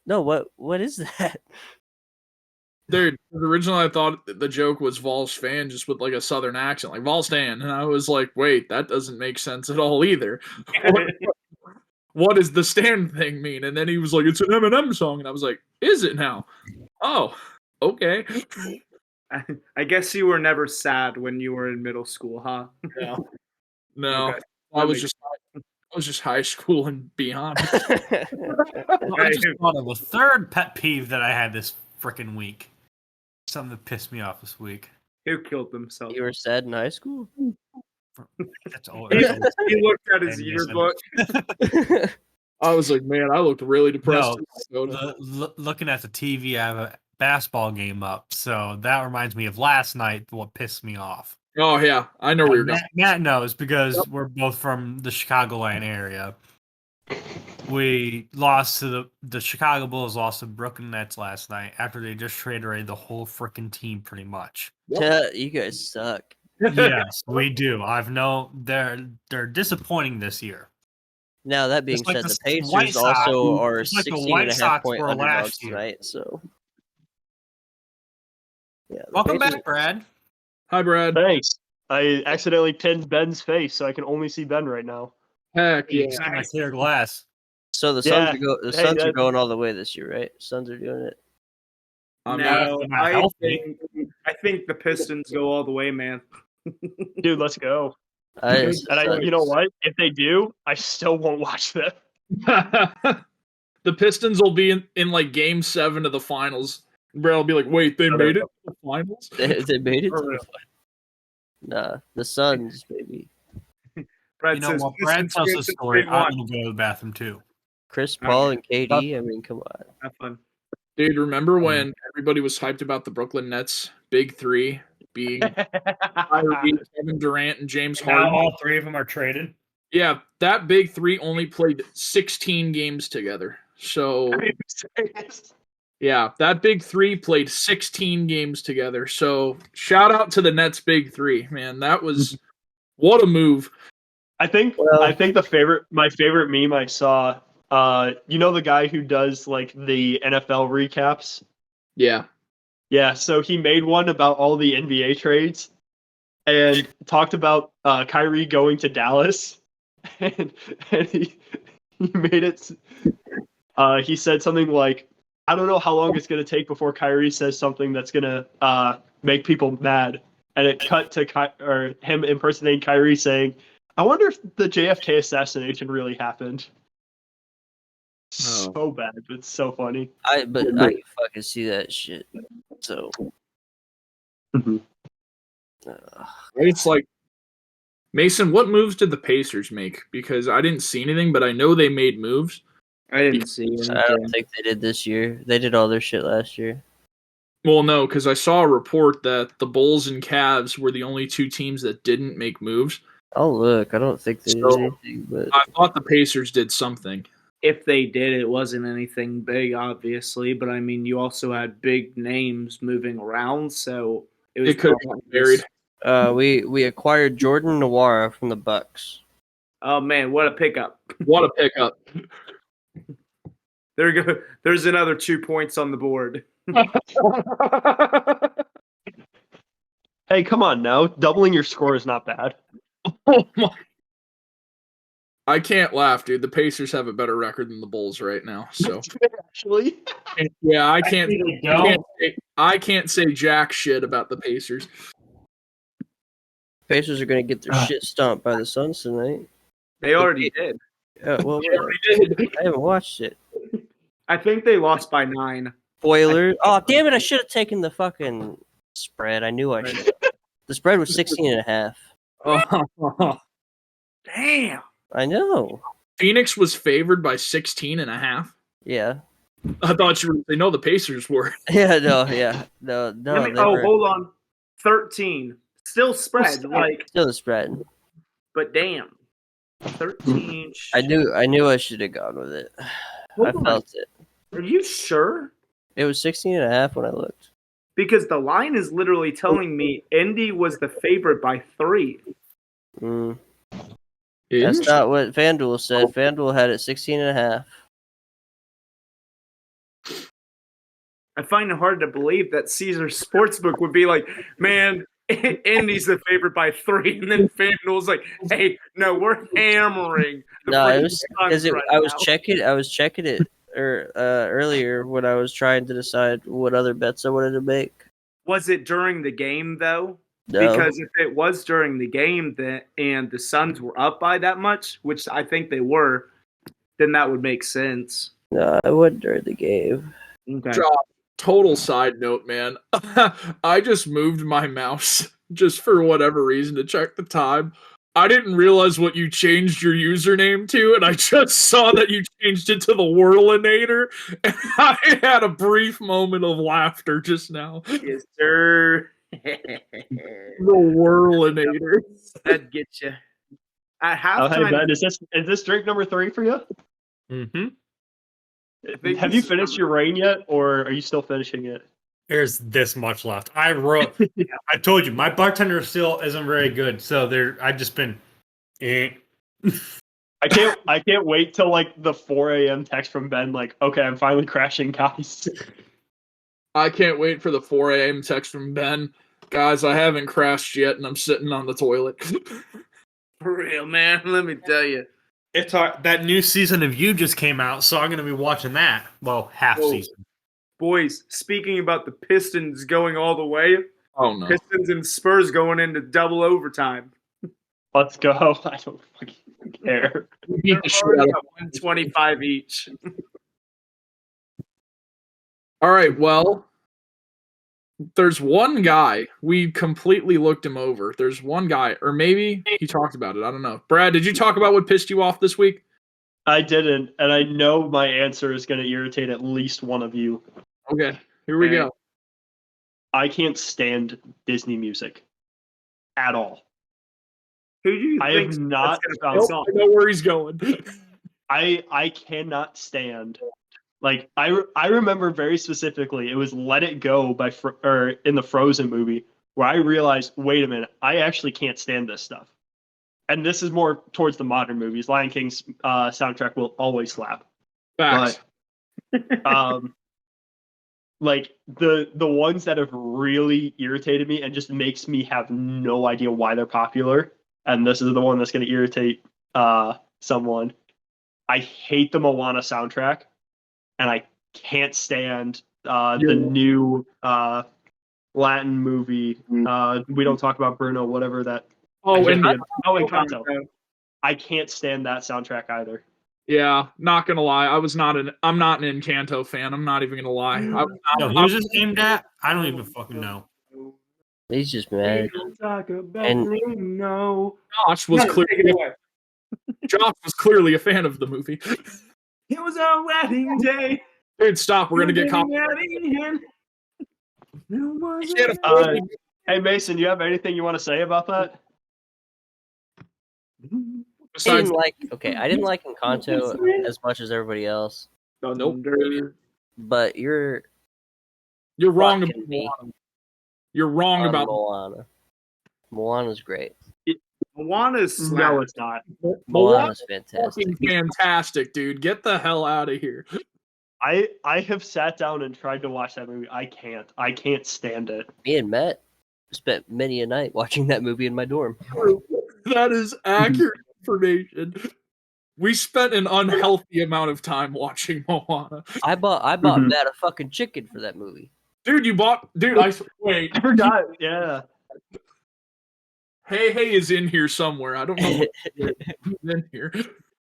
"No, what is that?"
Dude, originally I thought the joke was Vol's fan just with like a southern accent, like Vol Stan, and I was like, wait, that doesn't make sense at all either. What does the stand thing mean? And then he was like, it's an Eminem song, and I was like, is it now? Oh, okay.
I guess you were never sad when you were in middle school, huh?
No,
Okay.
I was just high school and beyond.
I just thought of a third pet peeve that I had this freaking week. Something that pissed me off this week.
Who killed themselves?
You were sad in high school?
That's all.
He looked at his yearbook.
I was like, man, I looked really depressed.
Looking at the TV, I have a basketball game up, so that reminds me of last night. What pissed me off?
Oh yeah, I know where you're going.
Matt knows because we're both from the Chicagoland area. We lost to the Chicago Bulls lost to Brooklyn Nets last night after they just traded away the whole freaking team pretty much.
Yeah, you guys suck.
Yes, we do. I've known they're disappointing this year.
Now that being
Just like
said,
the
the Pacers
White Sox,
also are
just like the
16
White
and a half
Sox
point
were
underdogs
last year.
tonight. So, yeah. the
Welcome
Pacers-
back, Brad.
Hi, Brad.
Thanks. I accidentally pinned Ben's face, so I can only see Ben right now.
Heck yeah.
It's my clear glass.
So the
Yeah.
Suns are going all the way this year, right? Suns are doing it.
No,
not
I
healthy.
think the Pistons go all the way, man.
Dude, let's go.
I,
You know what? If they do, I still won't watch them.
The Pistons will be in like game 7 of the finals. Brad will be like, wait, they made it to the finals?
they made it. Nah, the Suns, baby.
Brad
You know
says
what? Brad
Pistons
tells
win
the
since
story.
day
I'm
one.
gonna go to the bathroom too.
Chris Paul and KD. I mean, come on.
Have fun.
Dude, remember when everybody was hyped about the Brooklyn Nets big 3 being Kyrie, Kevin Durant, and James
Now
Harden?
all three of them are traded.
Yeah, that big 3 only played 16 games together. So yeah, that big 3 played 16 games together. So shout out to the Nets big 3, man. That was what a move.
I think my favorite meme I saw, you know the guy who does like the NFL recaps?
Yeah.
Yeah, so he made one about all the NBA trades and talked about Kyrie going to Dallas. And he made it he said something like, I don't know how long it's going to take before Kyrie says something that's going to make people mad. And it cut to him impersonating Kyrie saying, I wonder if the JFK assassination really happened. So bad, but it's so funny.
I can fucking see that shit. So
It's like, Mason, what moves did the Pacers make? Because I didn't see anything, but I know they made moves.
I didn't see
I
anything.
don't think they did this year. They did all their shit last year.
Well, no, because I saw a report that the Bulls and Cavs were the only 2 teams that didn't make moves.
Oh look, I don't think they did
So,
anything, but
I thought the Pacers did something.
If they did, it wasn't anything big, obviously. But I mean, you also had big names moving around, so
It could have been buried.
we acquired Jordan Nwora from the Bucks.
Oh man, what a pickup!
What a pickup.
There you go. There's another 2 points on the board.
Hey, come on now. Doubling your score is not bad.
Oh my. I can't laugh, dude. The Pacers have a better record than the Bulls right now. So
Actually.
yeah, I can't say jack shit about the Pacers.
Pacers are gonna get their shit stomped by the Suns tonight.
They already did.
Yeah, well,
They already did.
I haven't watched it.
I think they lost by 9.
Spoiler. Oh, damn it. I should have taken the fucking spread. I knew I should. The spread was 16 and a half.
Oh.
Damn.
I know.
Phoenix was favored by 16 and a half.
Yeah.
I thought you were. They know the Pacers were.
Yeah, no, they were
hold on. 13. Still spread.
still the spread.
But damn. 13.
I knew I should have gone with it.
Hold
I
on.
felt it.
Are you sure?
It was 16.5 when I looked.
Because the line is literally telling me Indy was the favorite by 3.
That's not what FanDuel said. FanDuel had it 16.5.
I find it hard to believe that Caesars Sportsbook would be like, man, Indy's the favorite by 3, and then FanDuel's like, hey, no, we're hammering.
No, it was because I was checking it earlier when I was trying to decide what other bets I wanted to make.
Was it during the game though?
No.
Because if it was during the game and the Suns were up by that much, which I think they were, then that would make sense.
No, I wasn't during the game.
Okay.
Total side note, man. I just moved my mouse just for whatever reason to check the time. I didn't realize what you changed your username to, and I just saw that you changed it to the Whirlinator, and I had a brief moment of laughter just now.
Yes, sir.
The Whirlinator.
That'd get you. At halftime,
hey Ben, is this drink number 3 for you?
Mm-hmm.
Have you finished your rain yet, or are you still finishing it?
There's this much left. I told you, my bartender still isn't very good, so I've just been.
I can't wait till like the 4 a.m. text from Ben, like, okay, I'm finally crashing, guys.
I can't wait for the 4 a.m. text from Ben. Guys, I haven't crashed yet, and I'm sitting on the toilet.
For real, man. Let me tell you.
It's that new season of You just came out, so I'm going to be watching that. Well, half season.
Boys, speaking about the Pistons going all the way,
Oh no!
Pistons and Spurs going into double overtime.
Let's go. I don't fucking care.
They're already at 125 each.
All right, well, there's one guy. We completely looked him over. There's one guy, or maybe he talked about it. I don't know. Brad, did you talk about what pissed you off this week?
I didn't, and I know my answer is going to irritate at least one of you.
Okay, here we go.
I can't stand Disney music at all.
Who do you
I
think
have not
I know where he's going.
I cannot stand. Like I remember very specifically, it was "Let It Go" or in the Frozen movie, where I realized, wait a minute, I actually can't stand this stuff. And this is more towards the modern movies. Lion King's soundtrack will always slap.
Facts.
But like the ones that have really irritated me and just makes me have no idea why they're popular, and this is the one that's going to irritate someone. I hate the Moana soundtrack, and I can't stand the new Latin movie. We don't talk about Bruno, whatever that. Encanto. I can't stand that soundtrack either.
Yeah, not gonna lie. I'm not an Encanto fan. I'm not even gonna lie.
Who's this aimed at? I don't even fucking know.
He's just mad.
And no,
Josh was clearly a fan of the movie.
It was our wedding day.
Dude, stop. We're gonna get caught.
Hey Mason, you have anything you want to say about that?
I didn't like Encanto as much as everybody else.
Nope.
But you're
wrong about
me.
Moana. You're wrong about
Moana. Moana's great.
Moana's
no, it's not.
Moana's fantastic.
Fantastic, dude. Get the hell out of here.
I have sat down and tried to watch that movie. I can't stand it.
Me and Matt spent many a night watching that movie in my dorm.
That is accurate information. We spent an unhealthy amount of time watching Moana.
I bought Matt a fucking chicken for that movie.
Dude, wait.
I forgot. Yeah.
Hey is in here somewhere. I don't know who's in here.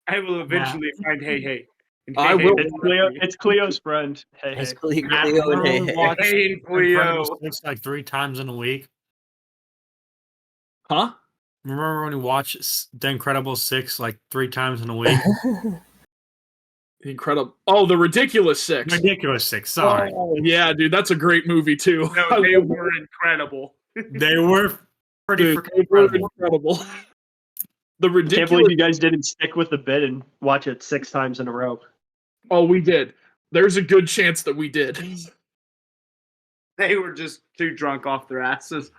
I will eventually find Hey. And
I will.
It's Cleo's friend. Hey.
It's Cleo and
Hey, Cleo.
It's like 3 times in a week.
Huh?
Remember when we watched The Incredibles 6 like 3 times in a week?
The Incredible. Oh, The Ridiculous Six.
Ridiculous Six. Sorry,
Oh, yeah, dude, that's a great movie too.
No, they were incredible.
they were pretty
Dude,
freaking
they were
incredible.
incredible. The
Can't
Ridiculous.
believe you guys didn't stick with the bit and watch it 6 times in a row.
Oh, we did. There's a good chance that we did.
They were just too drunk off their asses.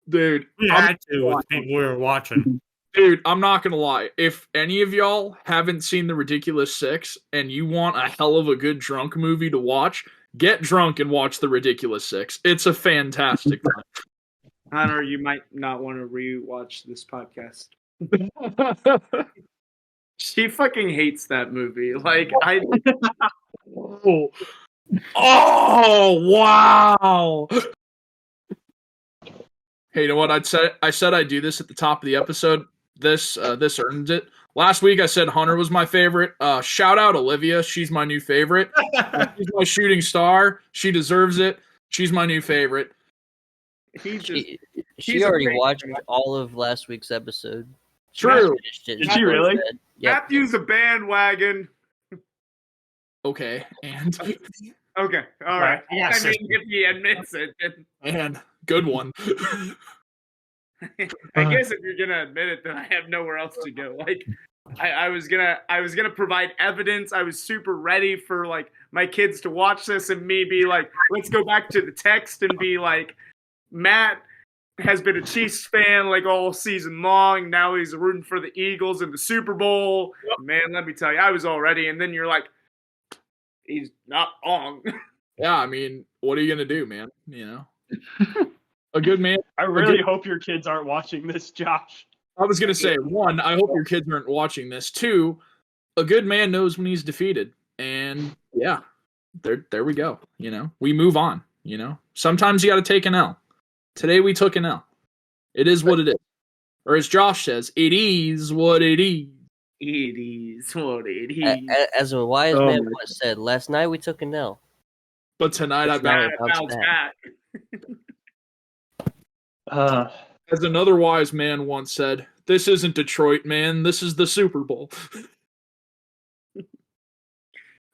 Dude,
We
I'm-
had to with the people we were watching.
Dude, I'm not gonna lie. If any of y'all haven't seen The Ridiculous Six and you want a hell of a good drunk movie to watch, get drunk and watch The Ridiculous Six. It's a fantastic
Hunter, you might not want to rewatch this podcast.
time.
She fucking hates that movie. Like
Oh wow! Hey, you know what? I said I'd do this at the top of the episode. This earns it. Last week I said Hunter was my favorite. Shout out Olivia. She's my new favorite. She's my shooting star. She deserves it. She's my new favorite.
he just
She
She's a
already
great
watched
girl.
all of last week's episode.
True.
Finished it.
Did she really?
Yep.
Matthew's a bandwagon.
Okay, and
Okay, all right.
Yeah,
I mean, if he admits it, then
and good one.
I guess if you're gonna admit it, then I have nowhere else to go. Like, I was gonna provide evidence. I was super ready for like my kids to watch this and me be like, let's go back to the text and be like, Matt has been a Chiefs fan like all season long. Now he's rooting for the Eagles in the Super Bowl. Man, let me tell you, I was all ready. And then you're like, he's not wrong.
Yeah, I mean, what are you gonna do, man? You know, a good man.
I really hope your kids aren't watching this, Josh.
I was gonna say, one, I hope your kids aren't watching this. Two, a good man knows when he's defeated, and yeah, there we go. You know, we move on. You know, sometimes you got to take an L. Today we took an L. It is what it is, or as Josh says, it is what it is.
It is what it is.
As a wise
Oh
man
my
once said, last night we took an L.
But tonight I
It's not-
bet,
bounce
Bounce back.
as another wise man once said, "This isn't Detroit, man. This is the Super Bowl."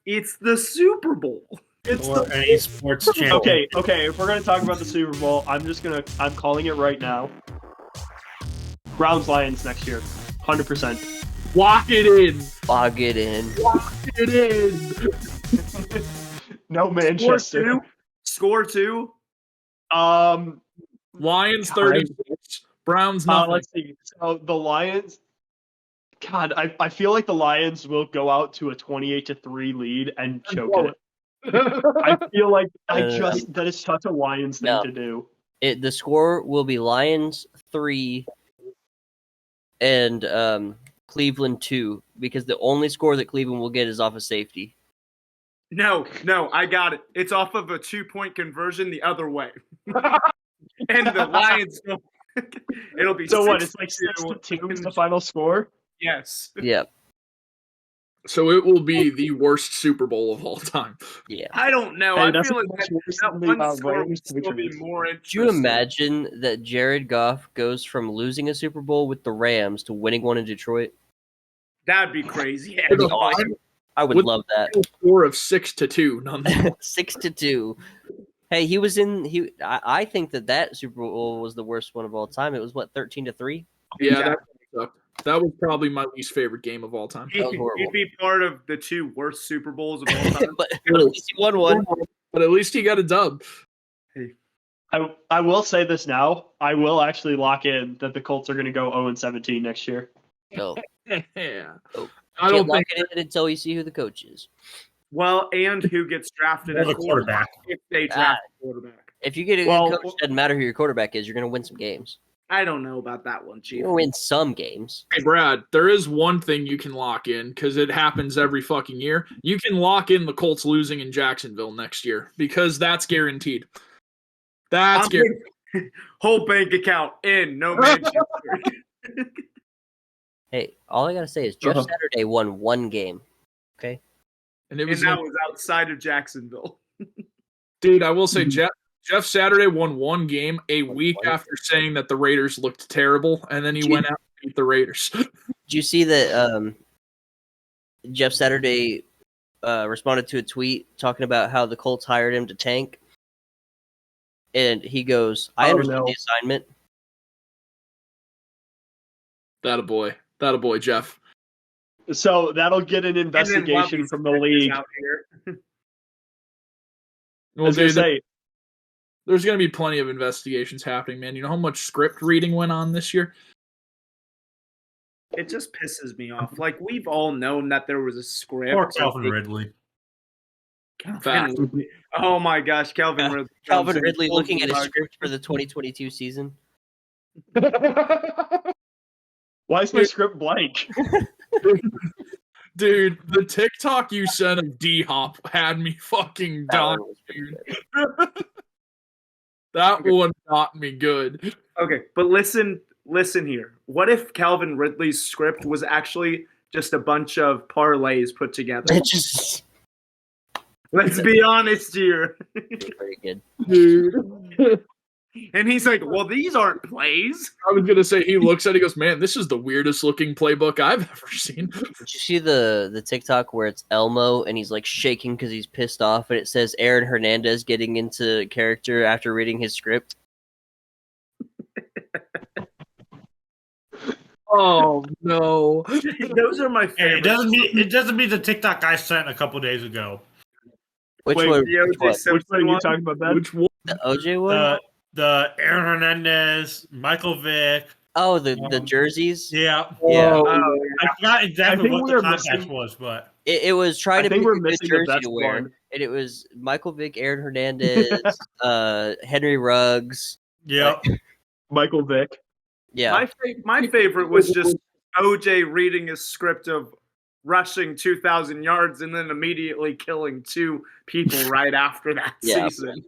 It's the Super Bowl.
It's
Or
the
an esports channel.
Okay. If we're gonna talk about the Super Bowl, I'm calling it right now. Browns Lions next year, 100%.
lock it in.
Log it in.
Lock it in.
No Manchester.
Score two.
Um,
Lions
God.
36, Browns nothing.
let's see. So the Lions. God, I feel like the Lions will go out to a 28-3 lead and choke it. I feel like that is such a Lions thing
No.
to do.
The score will be Lions 3 and Cleveland 2, because the only score that Cleveland will get is off of safety.
No, I got it. It's off of a 2-point conversion the other way. And the Lions don't. It'll be
So what?
6-2.
It's like 6-2 is the final score.
Yes.
Yep.
So it will be the worst Super Bowl of all time.
Yeah.
I don't know.
Hey,
I
that's
feel like
much worse
that
than the
one score would
Rams
still be
Patriots.
more
Do
interesting.
you imagine that Jared Goff goes from losing a Super Bowl with the Rams to winning one in Detroit?
That'd be crazy.
That'd be awesome. I would
With-
love that.
Score of 6-2. Nonetheless.
6-2. Hey, he was in. I think that Super Bowl was the worst one of all time. It was what, 13-3.
Yeah, that sucked. That was probably my least favorite game of all time.
That was horrible.
He'd be part of the 2 worst Super Bowls of all time.
but at least he won one.
But at least he got a dub.
I will say this now. I will actually lock in that the Colts are going to go 0-17 next year.
No,
Yeah.
Oh,
I
can't
don't
lock
think
it in until you see who the coach is.
Well, and who gets drafted
Or
as
the quarterback.
if they draft a quarterback.
If you get a
Well-
good coach, doesn't matter who your quarterback is. You're going to win some games.
I don't know about that one, Chief.
You're going to win some games.
Hey, Brad, there is one thing you can lock in because it happens every fucking year. You can lock in the Colts losing in Jacksonville next year because that's guaranteed. That's
I'm
guaranteed.
Whole bank account in, no Manchester.
Hey, all I got to say is Jeff
Uh-huh.
Saturday won one game. Okay?
And it
And
was,
that was outside of Jacksonville.
dude, I will say Jeff Saturday won one game a week after saying that the Raiders looked terrible, and then he went out and beat the Raiders.
Did you see that Jeff Saturday responded to a tweet talking about how the Colts hired him to tank, and he goes, "I understand the assignment."
That a boy, Jeff.
So that'll get an investigation from the league.
Out here.
Well,
I was gonna
dude,
say,
there's going to be plenty of investigations happening, man. You know how much script reading went on this year?
It just pisses me off. Like, we've all known that there was a script.
Poor Calvin Ridley.
Fact.
Oh my gosh, Calvin Ridley.
Calvin Ridley looking at his script for the 2022 season.
why is my script blank?
Dude, the TikTok you sent of D-Hop had me fucking done, dude. That one got me good.
Okay, but listen here. What if Calvin Ridley's script was actually just a bunch of parlays put together?
It just
Let's be honest here.
pretty good.
Dude.
And he's like, well, these aren't plays.
I was gonna say he looks at it, he goes, man, this is the weirdest looking playbook I've ever seen.
Did you see the TikTok where it's Elmo and he's like shaking because he's pissed off, and it says Aaron Hernandez getting into character after reading his script?
Oh no.
Those are my
Hey,
favorites.
it doesn't mean the TikTok I sent a couple days ago.
Which
Wait,
one?
the
Which
OJ
one?
Simpson
Which one are you
one?
talking about, Ben?
Which one?
The OJ one?
The Aaron Hernandez, Michael Vick.
Oh, the jerseys.
Yeah.
Yeah.
Oh,
I forgot exactly
think
what
we
the
were
context
missing-
was, but
It was trying
I
to
think
pick
we're
a good
missing the
jersey
best
to wear,
one.
and it was Michael Vick, Aaron Hernandez, Henry Ruggs.
yeah.
Michael Vick.
Yeah,
my favorite was just OJ reading his script of rushing 2,000 yards and then immediately killing 2 people right after that
Yeah.
season.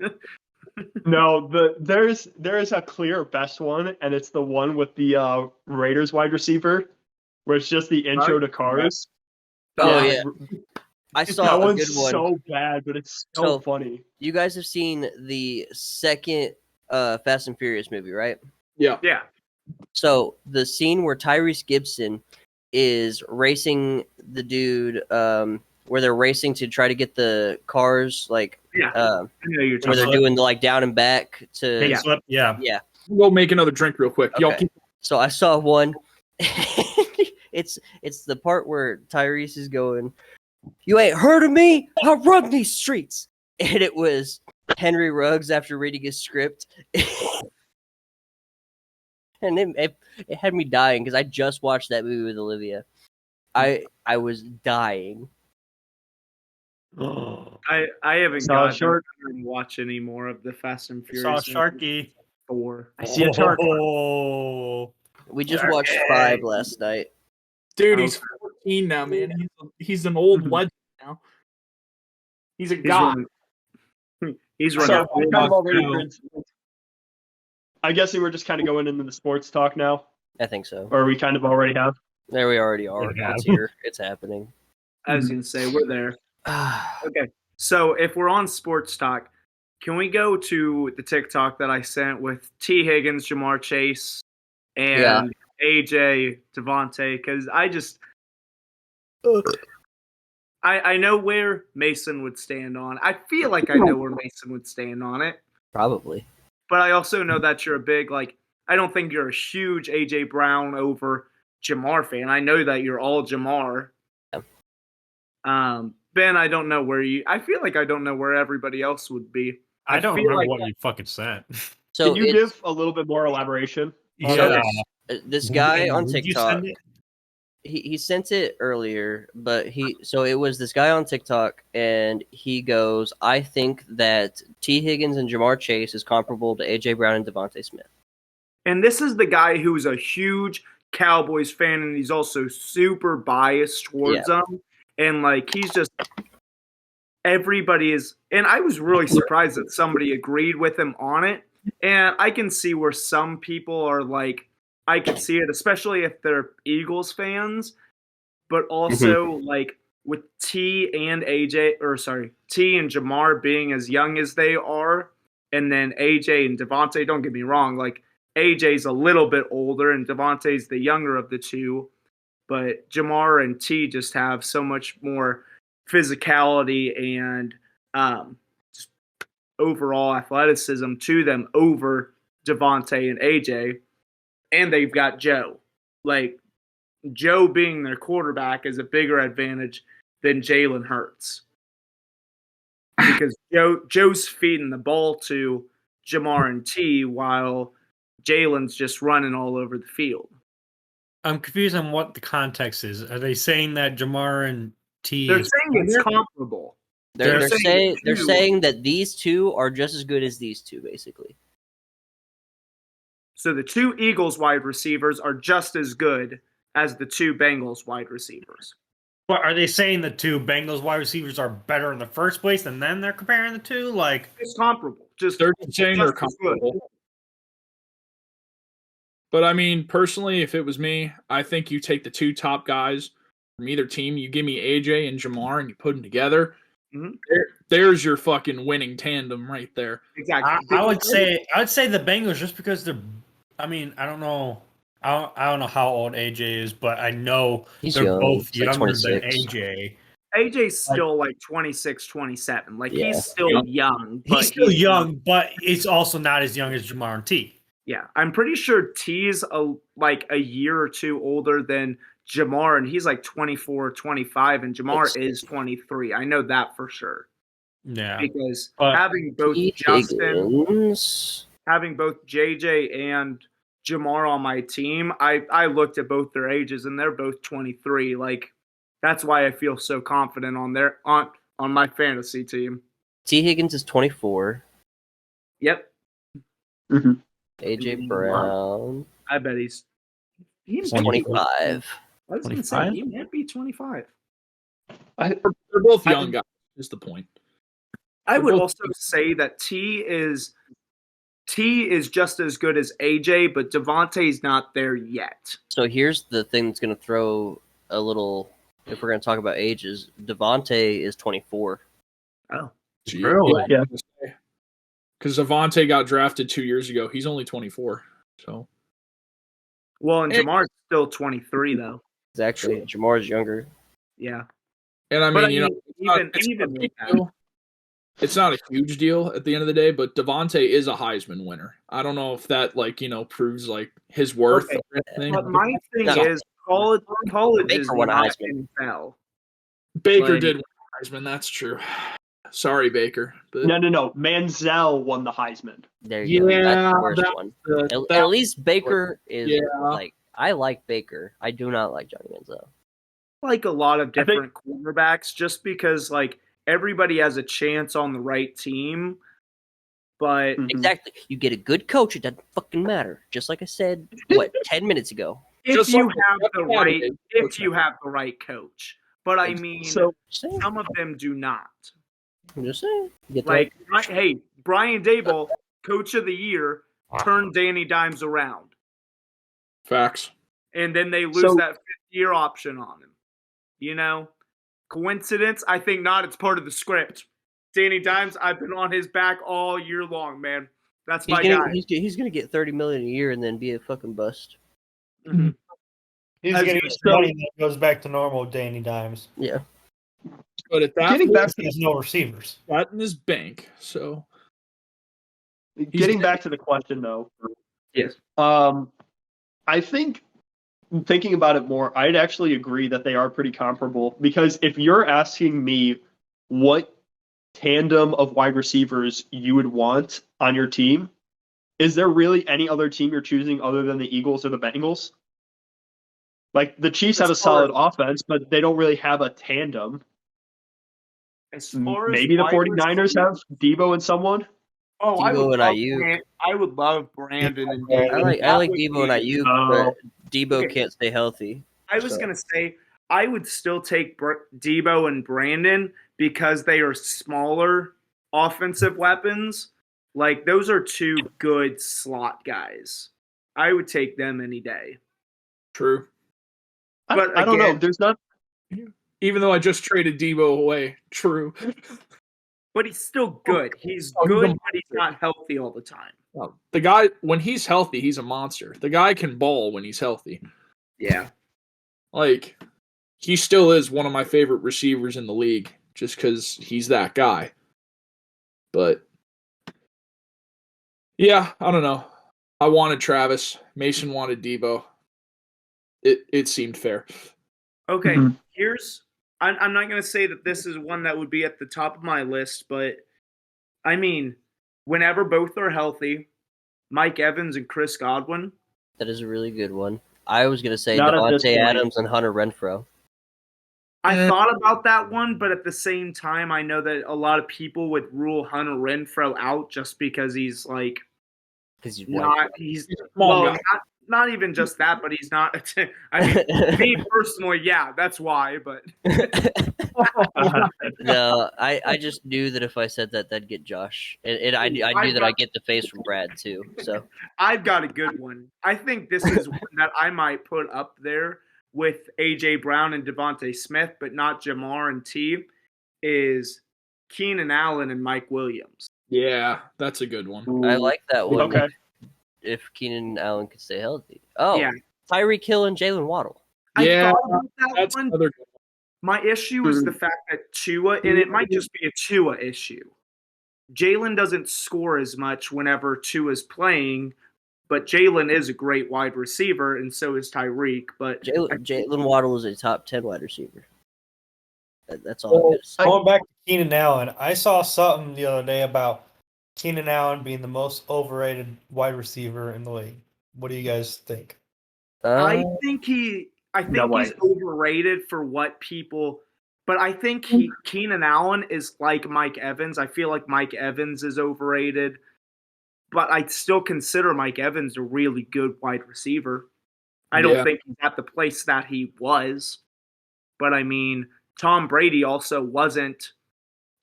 No, there is a clear best one, and it's the one with the Raiders wide receiver, where it's just the intro to cars.
Oh, yeah. I
That
saw a
one's
good one.
so bad, but it's so
So-
funny.
You guys have seen the second Fast and Furious movie, right?
Yeah.
Yeah.
So the scene where Tyrese Gibson is racing the dude, where they're racing to try to get the cars, like
Yeah. I know you're
where
talking
they're
about.
doing the like down and back to.
Pink slip, yeah.
Yeah.
Go make another drink real quick. Y'all
Okay.
keep
So I saw one. it's the part where Tyrese is going, "You ain't heard of me? I run these streets." And it was Henry Ruggs after reading his script. And it had me dying because I just watched that movie with Olivia. I was dying.
I haven't
Saw a
gotten
shark.
to watch any more of the Fast and
Saw
Furious.
Sharky.
4.
I see a shark.
Oh.
We just watched 5 last night.
Dude, he's 14 now, man. He's an old legend now. He's a god.
He's
So
running.
I kind of already I guess we were just kind of going into the sports talk now,
I think so.
or we kind of already have.
There we already are.
Yeah.
It's here. It's happening.
I was gonna say we're there. Okay, so if we're on sports talk, can we go to the TikTok that I sent with T. Higgins, Jamar Chase, and AJ Devontae? Because I know where Mason would stand on. I feel like I know where Mason would stand on it,
Probably.
but I also know that you're a big I don't think you're a huge AJ Brown over Jamar fan. I know that you're all Jamar.
Yeah.
Ben, I don't know where I feel like I don't know where everybody else would be.
I don't
feel
remember
like-
what you fucking sent.
So
Can you
it's-
give a little bit more elaboration? on
So
it?
this guy on
Did you
TikTok,
send it?
he sent it earlier, but it was this guy on TikTok, and he goes, "I think that T. Higgins and Jamar Chase is comparable to AJ Brown and Devontae Smith."
And this is the guy who's a huge Cowboys fan, and he's also super biased towards them. And he's just everybody is. And I was really surprised that somebody agreed with him on it. And I can see where some people are I can see it, especially if they're Eagles fans. But also with T and Jamar being as young as they are, and then AJ and Devontae. Don't get me wrong, AJ's a little bit older and Devontae's the younger of the two, but Jamar and T just have so much more physicality and just overall athleticism to them over Devontae and AJ. And they've got Joe. Like, Joe being their quarterback is a bigger advantage than Jalen Hurts. Because Joe's feeding the ball to Jamar and T while Jalen's just running all over the field.
I'm confused on what the context is. Are they saying that Jamar and T?
They're saying it's comparable.
They're saying that these two are just as good as these two, basically.
So the two Eagles wide receivers are just as good as the two Bengals wide receivers.
But are they saying the two Bengals wide receivers are better in the first place, and then they're comparing the two? Like,
it's comparable.
They're saying they're comparable. But I mean, personally, if it was me, I think you take the two top guys from either team. You give me AJ and Jamar, and you put them together. Mm-hmm. There's your fucking winning tandem right there.
Exactly.
I would say the Bengals just because they're. I mean, I don't know. I don't know how old AJ is, but I know they're young. Both younger than AJ.
AJ's still like 26, 27. Like, he's still young.
He's still young, but it's also not as young as Jamar and T.
Yeah, I'm pretty sure T's like a year or two older than Jamar, and he's like 24, 25, and Jamar is 23. I know that for sure.
Yeah.
Because having both Justin, having both JJ and Jamar on my team, I looked at both their ages, and they're both 23. Like, that's why I feel so confident on my fantasy team.
T. Higgins is 24.
Yep.
Mm-hmm. AJ Brown.
I bet he's
25.
I was going to say, he might be 25.
They're both young guys, is the point.
I would also say that T is just as good as AJ, but Devontae's not there yet.
So here's the thing that's going to throw a little, if we're going to talk about ages, Devontae is 24.
Oh.
Really? Yeah. Because Devontae got drafted 2 years ago. He's only 24. So.
Well, and Jamar's still 23, though.
Exactly. Jamar's younger.
Yeah.
And I mean, it's not a huge deal at the end of the day, but Devontae is a Heisman winner. I don't know if that, proves, his worth or anything.
But my thing is, college is
won a
not
Heisman.
NFL.
Baker did win a Heisman, that's true. Sorry, Baker. But...
No. Manziel won the Heisman.
There you go. That's the worst one. At least Baker is, I like Baker. I do not like Johnny Manziel.
Like a lot of different quarterbacks, just because, everybody has a chance on the right team, but...
Exactly. You get a good coach, it doesn't fucking matter. Just like I said, 10 minutes ago.
If you have the right coach. But I mean, some of them do not.
I'm just saying.
Hey, Brian Daboll, Coach of the Year, turned Danny Dimes around.
Facts.
And then they lose that fifth-year option on him. You know? Coincidence? I think not. It's part of the script. Danny Dimes, I've been on his back all year long, man. That's my guy.
He's going to get $30 million a year and then be a fucking bust.
Mm-hmm.
He's going to get money that goes back to normal Danny Dimes.
Yeah.
But at that point,
he has no receivers.
That in his bank. So,
getting back to the question, though.
Yes.
I think, thinking about it more, I'd actually agree that they are pretty comparable. Because if you're asking me what tandem of wide receivers you would want on your team, is there really any other team you're choosing other than the Eagles or the Bengals? The Chiefs have a solid offense, but they don't really have a tandem. Maybe the 49ers have Debo and someone.
Oh,
Debo and Ayuk.
I would love Brandon and Debo.
I like Debo and Ayuk, but Debo can't stay healthy.
I was going to say, I would still take Debo and Brandon because they are smaller offensive weapons. Those are two good slot guys. I would take them any day.
True.
But I don't know. There's not...
Even though I just traded Debo away. True.
But he's still good. He's good, but he's not healthy all the time.
The guy, when he's healthy, he's a monster. The guy can ball when he's healthy.
Yeah.
he still is one of my favorite receivers in the league, just because he's that guy. But yeah, I don't know. I wanted Travis. Mason wanted Debo. It seemed fair.
Okay,
Mhm.
I'm not going to say that this is one that would be at the top of my list, but I mean, whenever both are healthy, Mike Evans and Chris Godwin.
That is a really good one. I was gonna say
Not at this
Devontae
point.
Adams and Hunter Renfro.
I thought about that one, but at the same time, I know that a lot of people would rule Hunter Renfro out just because he's like
Because he's
not. He's
Small
well,
guy.
not even just that, but he's not. I mean, me personally, yeah, that's why. But
No, I just knew that if I said that, that'd get Josh, and I knew that I'd get the face from Brad too. So
I've got a good one. I think this is one that I might put up there with AJ Brown and Devontae Smith, but not Jamar and T. Is Keenan Allen and Mike Williams.
Yeah, that's a good one.
I like that one.
Okay.
If Keenan Allen could stay healthy. Oh,
Yeah.
Tyreek Hill and Jalen Waddle.
Yeah,
I thought about that
that's
one.
another good one.
My issue is the fact that Tua, and it might just be a Tua issue. Jalen doesn't score as much whenever Tua's playing, but Jalen is a great wide receiver, and so is Tyreek. But
Jalen Waddle is a top 10 wide receiver. That's all I'm gonna say.
Going back to Keenan Allen, I saw something the other day about Keenan Allen being the most overrated wide receiver in the league. What do you guys think?
I think he's
way.
overrated for what people. But I think Keenan Allen is like Mike Evans. I feel like Mike Evans is overrated, but I still consider Mike Evans a really good wide receiver. I don't think he's at the place that he was, but I mean, Tom Brady also wasn't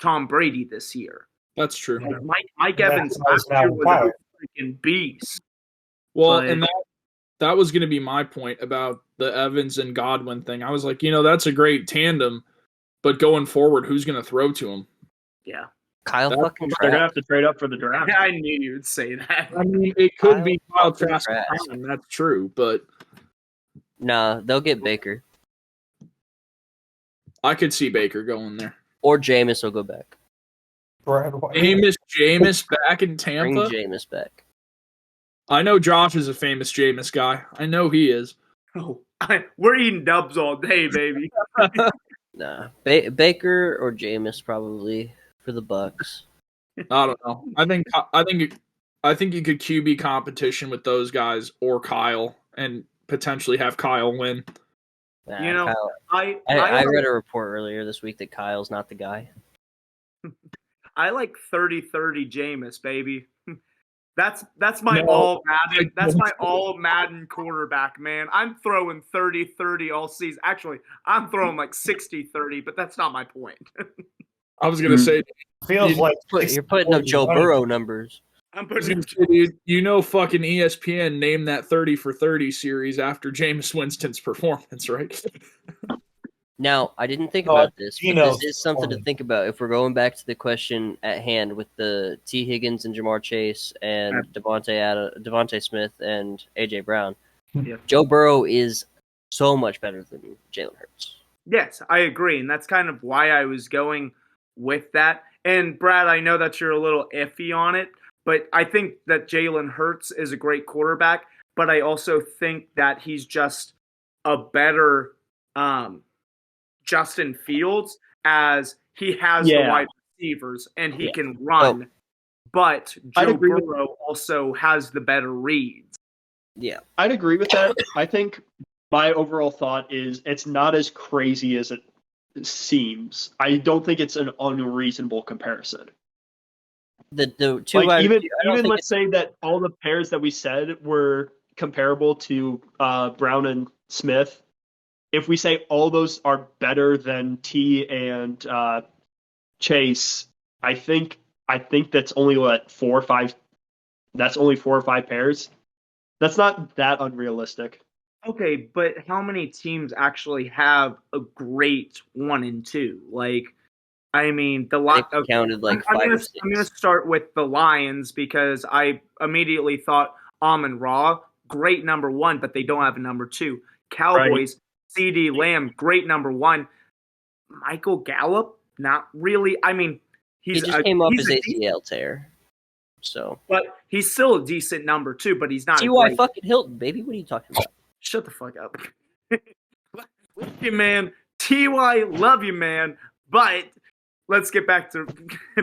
Tom Brady this year.
That's true.
Like, Mike
That's
Evans
why he's
last
now
year was
retired.
a freaking beast.
Well,
But-
and that was going to be my point about the Evans and Godwin thing. I was like, that's a great tandem, but going forward, who's going to throw to him?
Yeah.
Kyle
That's-
fucking
They're gonna
Trask.
have to trade up for the draft.
I knew you'd say that.
I mean, it could
Kyle
be Kyle
fucking
Trask.
Trask.
That's true, but
Nah, they'll get Baker.
I could see Baker going there.
Or Jameis will go back.
Brad White.
Jameis back in
Bring
Tampa.
Jameis back.
I know Josh is a famous Jameis guy. I know he is.
Oh, we're eating dubs all day, baby.
Nah, Baker or Jameis probably for the Bucks.
I don't know. I think you could QB competition with those guys or Kyle and potentially have Kyle win.
Nah,
You know,
Kyle,
I
I read a report earlier this week that Kyle's not the guy.
I like 30-30 Jameis, baby. That's my
No,
all Madden.
I
That's
don't.
my all Madden quarterback, man. I'm throwing 30-30 all season. Actually, I'm throwing like 60-30, but that's not my point.
I was gonna say,
Feels
You-
like
You're putting up Joe Burrow numbers.
I'm
I was
putting
gonna say, dude, fucking ESPN named that 30 for 30 series after Jameis Winston's performance, right?
Now, I didn't think
Oh,
about this, but
Gino's
this is something to
funny.
think about if we're going back to the question at hand with the T. Higgins and Jamar Chase and Devontae Smith and A.J. Brown.
Yeah.
Joe Burrow is so much better than Jalen Hurts.
Yes, I agree, and that's kind of why I was going with that. And Brad, I know that you're a little iffy on it, but I think that Jalen Hurts is a great quarterback, but I also think that he's just a better Justin Fields, as he has the
Yeah.
wide receivers and he
Yeah.
can run, but
I'd
Joe
agree with-
Burrow also has the better reads.
Yeah.
I'd agree with that. I think my overall thought is it's not as crazy as it seems. I don't think it's an unreasonable comparison.
The two
Like
wide-
even
I don't think
let's say that all the pairs that we said were comparable to Brown and Smith. If we say all those are better than T and Chase, I think that's only what 4 or 5. That's only 4 or 5 pairs. That's not that unrealistic.
Okay, but how many teams actually have a great 1 and 2? Like, I mean, the
they
lot.
counted like
I'm
5
gonna,
or 6.
I'm gonna start with the Lions because I immediately thought Amon Ra, great number 1, but they don't have a number 2. Cowboys, CeeDee Lamb, great number one. Michael Gallup, not really. I mean,
He just came off his
decent,
ACL tear. So.
but he's still a decent number two, but he's not.
T.Y. fucking Hilton, baby. What are you talking about?
Shut the fuck up. Love you, man. T.Y., love you, man. But let's get back to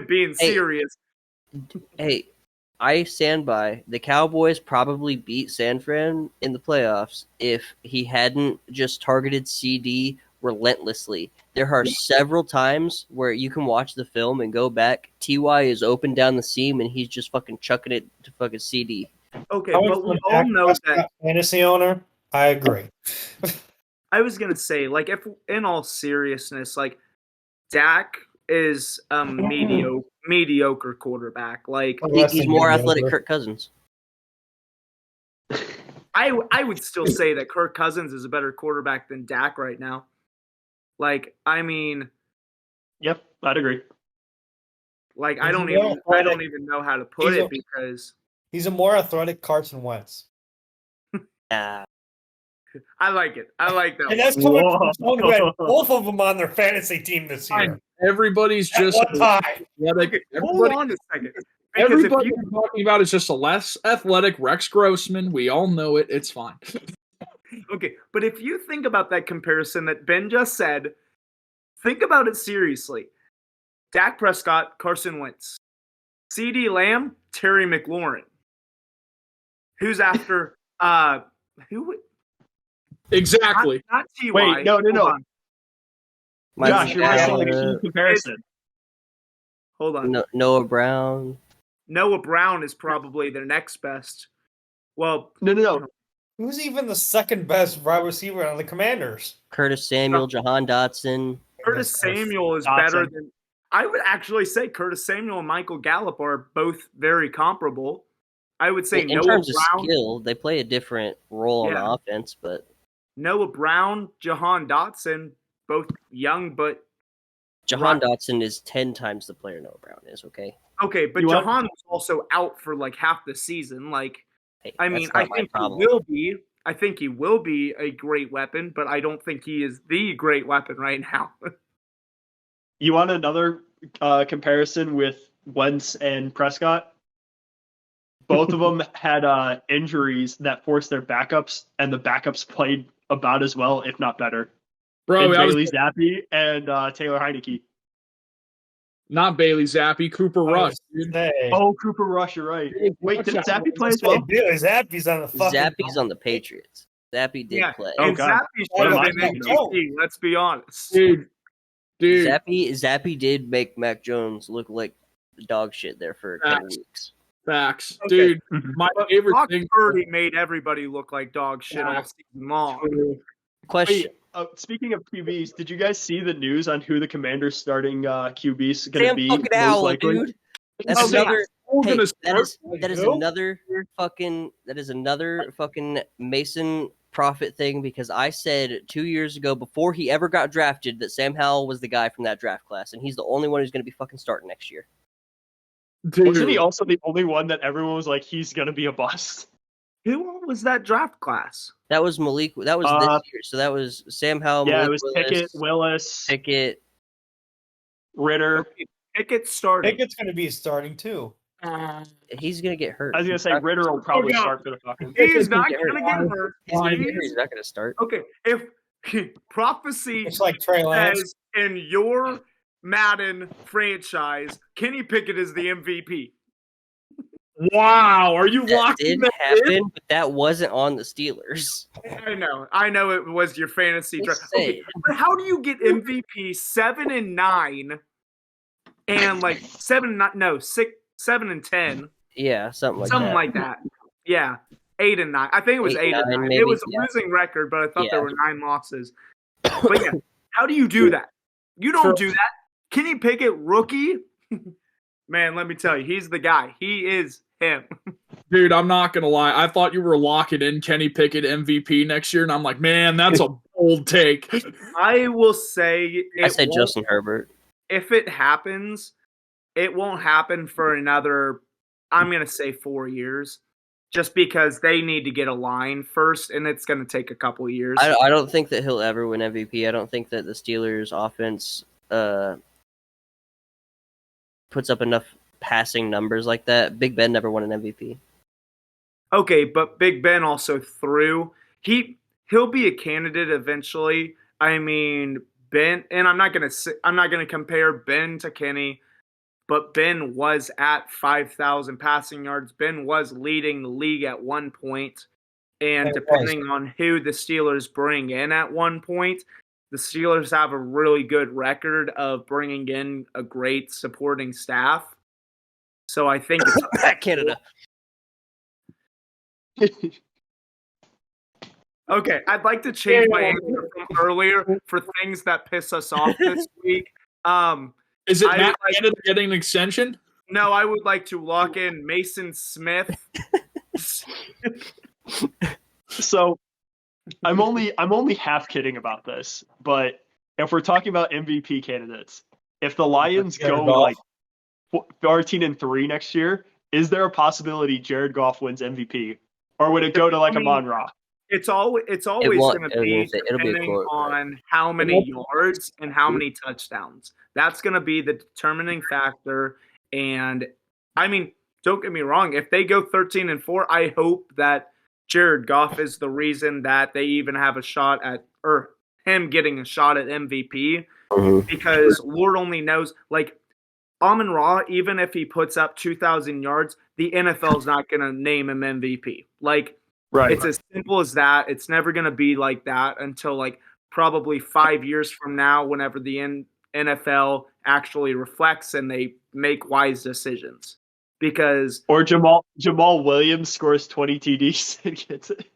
being serious.
Hey, I stand by. The Cowboys probably beat San Fran in the playoffs if he hadn't just targeted CD relentlessly. There are several times where you can watch the film and go back. Ty is open down the seam and he's just fucking chucking it to fucking CD.
Okay, but we all know that
fantasy owner. I agree.
I was gonna say, like, if in all seriousness, like, Dak is a mediocre quarterback. Like,
he's more athletic Kirk Cousins.
I would still say that Kirk Cousins is a better quarterback than Dak right now. Like, I mean,
yep, I'd agree.
Like, I don't even know how to put it because
he's a more athletic Carson Wentz.
Yeah.
I like it. I like that.
And that's coming from someone who had both of them on their fantasy team this year.
Everybody's just
athletic.
Hold on a second.
Everybody we're talking about is just a less athletic Rex Grossman. We all know it. It's fine.
Okay, but if you think about that comparison that Ben just said, think about it seriously. Dak Prescott, Carson Wentz. CeeDee Lamb, Terry McLaurin. Who's after who?
Exactly.
Not T.Y.
Wait, no. Josh, you're missing the key comparison.
Hold on.
Noah Brown.
Noah Brown is probably their next best. Well,
no.
Who's even the second best wide receiver on the Commanders?
Curtis Samuel, Jahan Dotson.
Curtis Samuel is better than. I would actually say Curtis Samuel and Michael Gallup are both very comparable. I would say
in
Noah
terms
Brown,
of skill, they play a different role on offense, but
Noah Brown, Jahan Dotson, both young, but
Jahan Dotson is 10 times the player Noah Brown is. Okay,
but Jahan was also out for like half the season. Like,
hey,
I mean, I think he will be. I think he will be a great weapon, but I don't think he is the great weapon right now.
You want another comparison with Wentz and Prescott? Both of them had injuries that forced their backups, and the backups played about as well, if not better.
Bro,
Bailey Zappi and Taylor Heineke.
Not Bailey Zappi, Cooper Rush. Dude.
Oh, Cooper Rush, you're right. Wait, did Zappi play as well?
Bailey Zappi's on the fucking.
Zappi's on the Patriots. Zappi did play.
Oh,
and
God.
Zappi should have been MVP, let's be honest.
Dude.
Zappi did make Mac Jones look like dog shit there for a couple weeks.
Facts.
Okay.
Dude, my favorite
Brock
thing.
Purdy made everybody look like dog shit all season long.
Question.
Wait, speaking of QBs, did you guys see the news on who the Commander's starting QB is going to be?
Fucking Owl, dude. That's another. Hey, that is another fucking Mason Prophet thing, because I said 2 years ago before he ever got drafted that Sam Howell was the guy from that draft class, and he's the only one who's going to be fucking starting next year.
Dude.
Wasn't he also the only one that everyone was like, he's going to be a bust?
Who was that draft class?
That was Malik. That was this year. So that was Sam Howell.
Yeah,
Malik
it was
Pickett,
Ritter.
Pickett's starting.
Pickett's going to be starting too.
He's going to get hurt.
I was going to say Ritter will probably start for the fucking.
He is not going to get hurt.
He's not going to start.
Okay, if prophecy
It's like Trey Lance.
says in your Madden franchise, Kenny Pickett is the MVP.
Wow, are you
That
locking
did
that
happen,
in?
but that wasn't on the Steelers.
I know it was your fantasy draft. Okay, but how do you get MVP 7-9 and like 7 and 10?
Yeah, something
Like that. Yeah. 8 and 9. I think it was 8 and 9.
Maybe,
It was a losing record, but I thought there were 9 losses. But yeah, how do you do that? You don't do that. Kenny Pickett, rookie? Man, let me tell you, he's the guy. He is him.
Dude, I'm not going to lie. I thought you were locking in Kenny Pickett MVP next year, and I'm like, man, that's a bold take.
I will say
I said Justin Herbert.
If it happens, it won't happen for another, I'm going to say 4 years. just because they need to get a line first, and it's going to take a couple years.
I don't think that he'll ever win MVP. I don't think that the Steelers' offense puts up enough passing numbers like that. Big Ben never won an MVP.
Okay, but Big Ben also threw. He'll be a candidate eventually. I mean, Ben, and I'm not gonna compare Ben to Kenny, but Ben was at 5,000 passing yards. Ben was leading the league at one point, and depending on who the Steelers bring in at one point, the Steelers have a really good record of bringing in a great supporting staff. So I think it's
Canada.
Okay, I'd like to change my answer from earlier for things that piss us off this week.
Is it
I
Matt
would
Canada getting an extension?
No, I would like to lock in Mason Smith.
So I'm only half kidding about this, but if we're talking about MVP candidates, if the Lions go like 14-3 next year, is there a possibility Jared Goff wins MVP, or would it go to like Amon-Ra?
It's always going to be depending
quote,
on how many yards and how many touchdowns. That's going to be the determining factor. And I mean, don't get me wrong. If they go 13-4, I hope that Jared Goff is the reason that they even have a shot at, or him getting a shot at MVP. Because Lord only knows, like Amon-Ra, even if he puts up 2,000 yards, the NFL is not going to name him MVP. Like,
Right.
It's as simple as that. It's never going to be like that until like probably 5 years from now, whenever the NFL actually reflects and they make wise decisions. Because
Or Jamal Williams scores 20 TDs and gets it.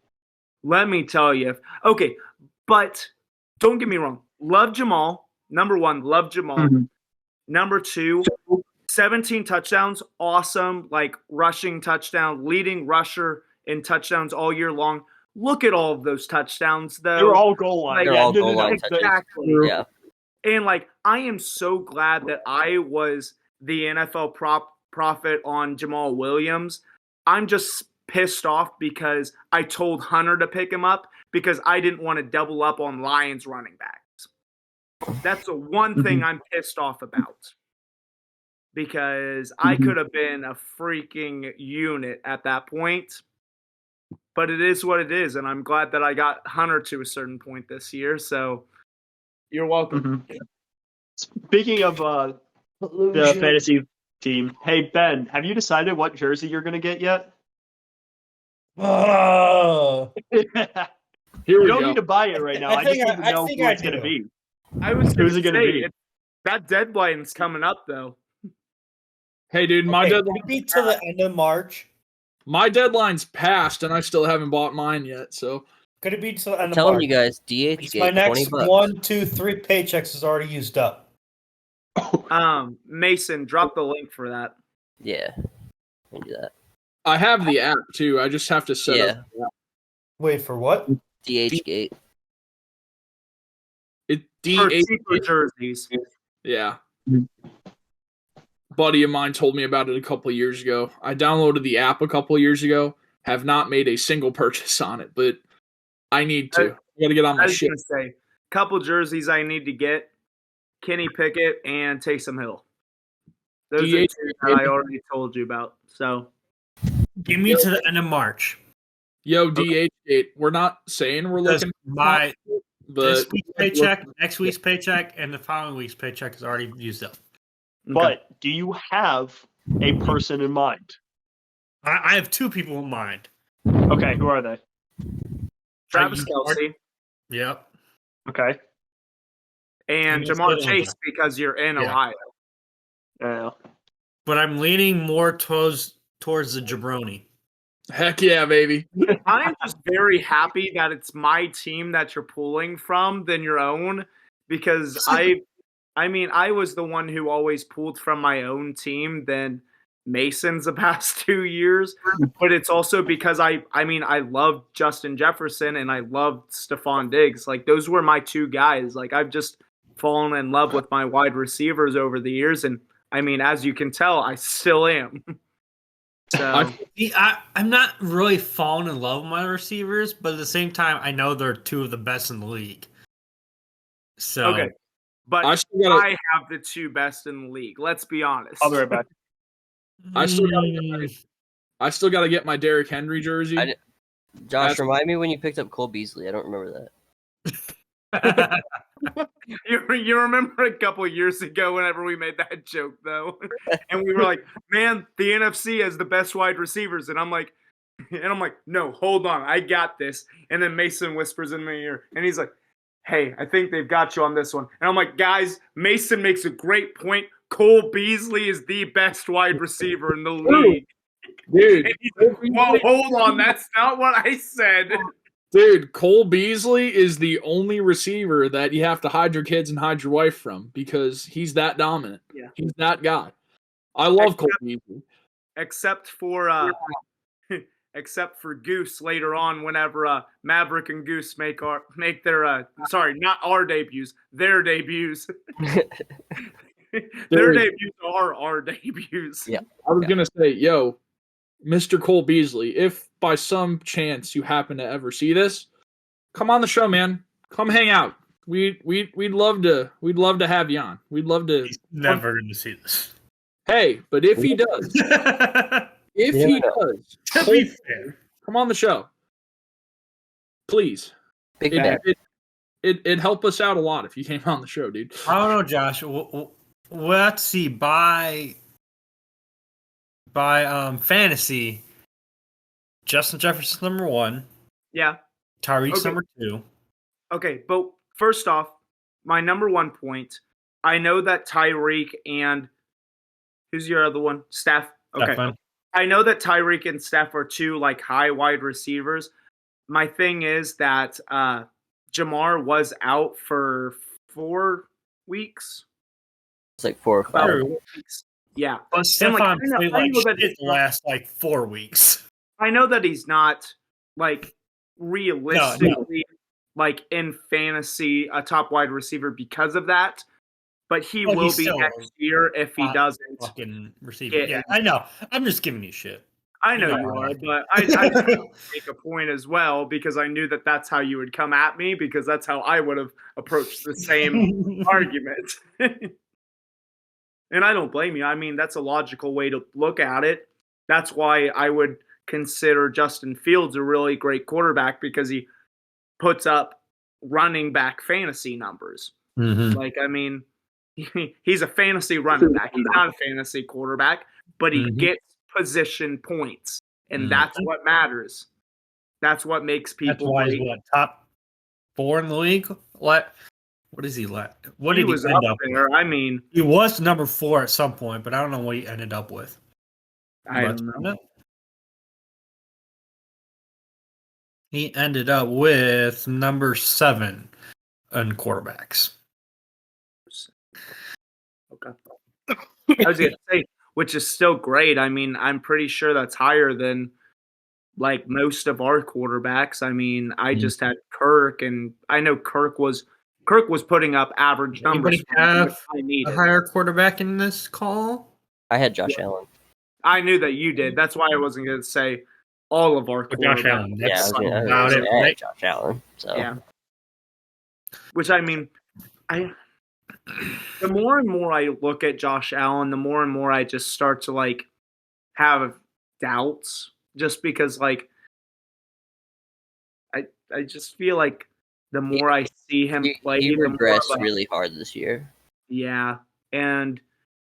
let me tell you, okay, but don't get me wrong. Love Jamal. Number one, love Jamal.
Mm-hmm.
Number two, 17 touchdowns, awesome, like rushing touchdown, leading rusher in touchdowns all year long. Look at all of those touchdowns, though.
They're all goal line.
Like,
They're all goal line
exactly.
Yeah.
And like, I am so glad that I was the NFL prophet on Jamal Williams. I'm just pissed off because I told Hunter to pick him up because I didn't want to double up on Lions running backs. That's the one thing I'm pissed off about. Because I could have been a freaking unit at that point. But it is what it is, and I'm glad that I got Hunter to a certain point this year, so you're welcome.
Speaking of the fantasy team, hey, Ben, have you decided what jersey you're going to get yet?
Here
You
we
don't
go.
need to buy it right now. I just need to know who it's going to be.
I was
Who's it
going
gonna
to
be?
say, that deadline's coming up, though.
Hey, dude, my deadline.
Maybe till the end of March.
My deadline's passed, and I still haven't bought mine yet. So
Could it be till the end
I'm
of
telling
March?
you guys,
Because
DH
my
gate,
next
20 bucks.
1, 2, 3 paychecks is already used up.
Mason, drop the link for that.
Yeah, I can do that.
I have the app too. I just have to set up.
Wait, for what?
DH gate.
It
For
D8.
cheaper jerseys.
Yeah. Buddy of mine told me about it a couple of years ago. I downloaded the app a couple of years ago. Have not made a single purchase on it, but I need to. I got to get on
I
my
was
shit.
going to say, couple jerseys I need to get, Kenny Pickett and Taysom Hill. Those are
DH
two that I already told you about. So
Give me to the end of March.
Yo, DH8. We're not saying we're
Because
looking,
my
but
this week's paycheck, next week's paycheck, and the following week's paycheck is already used up.
But do you have a person in mind?
I have two people in mind.
Okay, who are they?
Travis Kelce
Yep.
Okay.
and
Give me
Jamar
a
Chase
second.
because you're in
Yeah.
Ohio.
Yeah.
But I'm leaning more towards the jabroni.
heck yeah, baby.
I'm just very happy that it's my team that you're pulling from than your own because I was the one who always pulled from my own team than Mason's the past 2 years, but it's also because I love Justin Jefferson and I love Stephon Diggs. Like those were my two guys. Like I've just fallen in love with my wide receivers over the years, and I mean, as you can tell, I still am. So
See, I'm not really falling in love with my receivers, but at the same time, I know they're two of the best in the league. So
okay, but
I still gotta,
I have the two best in the league. Let's be honest.
I'll be right back.
I still gotta get my Derrick Henry jersey.
Josh,
That's-
remind me when you picked up Cole Beasley. I don't remember that.
You remember a couple of years ago whenever we made that joke though, and we were like, "Man, the NFC has the best wide receivers," and I'm like, "No, hold on, I got this." And then Mason whispers in my ear, and he's like, "Hey, I think they've got you on this one." And I'm like, "Guys, Mason makes a great point. Cole Beasley is the best wide receiver in the league."
Dude,
And he's like, "Whoa, hold on, that's not what I said."
dude, Cole Beasley is the only receiver that you have to hide your kids and hide your wife from because he's that dominant.
Yeah.
He's that guy. I love Cole Beasley.
Except for Goose later on, whenever Maverick and Goose make their not our debuts, their debuts. Their debuts are our debuts.
Yeah.
I was gonna say, yo, Mr. Cole Beasley, if by some chance you happen to ever see this, come on the show, man. Come hang out. We'd love to have you on. We'd love to.
He's never going to see this.
Hey, but if he does,
To be fair,
come on the show, please.
Big back.
It'd help us out a lot if you came on the show, dude.
I don't know, Josh. Let's see. By fantasy, Justin Jefferson's number 1.
Yeah.
Tyreek's
Okay.
number 2.
Okay, but first off, my number 1 point, I know that Tyreek and who's your other one? Steph. Okay.
Definitely.
I know that Tyreek and Steph are two like high wide receivers. My thing is that Jamar was out for 4 weeks.
It's like 4 or 5.
About 4 weeks. Yeah.
But Stephon played
I
like
know that
shit
it's
the
not-
last like 4 weeks.
I know that he's not like realistically like in fantasy a top wide receiver because of that, but he
Well,
will
he's
be
still
next year if he doesn't.
Fucking receiver.
Yeah.
Yeah, I know. I'm just giving you shit.
I know
You
you
know.
are, but I just wanted to make a point as well because I knew that that's how you would come at me because that's how I would have approached the same argument. And I don't blame you. I mean, that's a logical way to look at it. That's why I would consider Justin Fields a really great quarterback because he puts up running back fantasy numbers.
Mm-hmm.
Like, I mean, he's a fantasy running back. He's not a fantasy quarterback, but he
Mhm.
gets position points, and
Mhm.
that's what matters. That's what makes
That's
people
why
great.
he's top 4 in the league. What is he let? What
He
did
was
he
up
end up
there.
with?
I mean,
He was number 4 at some point, but I don't know what he ended up with.
I
But
don't know.
he ended up with number 7 in quarterbacks.
Okay. I was gonna say, which is still great. I mean, I'm pretty sure that's higher than like most of our quarterbacks. I mean, I just had Kirk, and I know Kirk was putting up average numbers.
Anybody
for me,
have
which I
a
needed.
higher quarterback in this call?
I had Josh Allen.
I knew that you did. That's why I wasn't going to say all of our
Josh
quarterbacks.
Allen.
Yeah, I
That's
was gonna
about
say
it.
I had
Right?
Josh Allen. So
Yeah. Which I mean, the more and more I look at Josh Allen, the more and more I just start to like have doubts, just because like I just feel like the more I see him play,
he
the more
regressed
of a-
really hard this year.
Yeah, and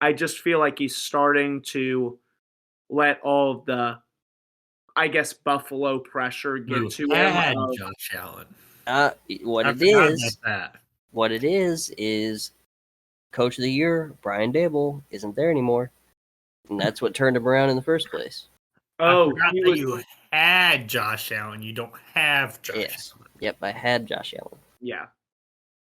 I just feel like he's starting to let all of the, I guess, Buffalo pressure get
You
to
had
him.
Josh Allen.
What
I
it
forgot
is,
about that.
what it is Coach of the Year Brian Dable isn't there anymore, and that's what turned him around in the first place.
Oh,
I forgot
he
that
was,
you had Josh Allen. You don't have Josh
Yes.
Allen.
Yep, I had Josh Allen.
yeah.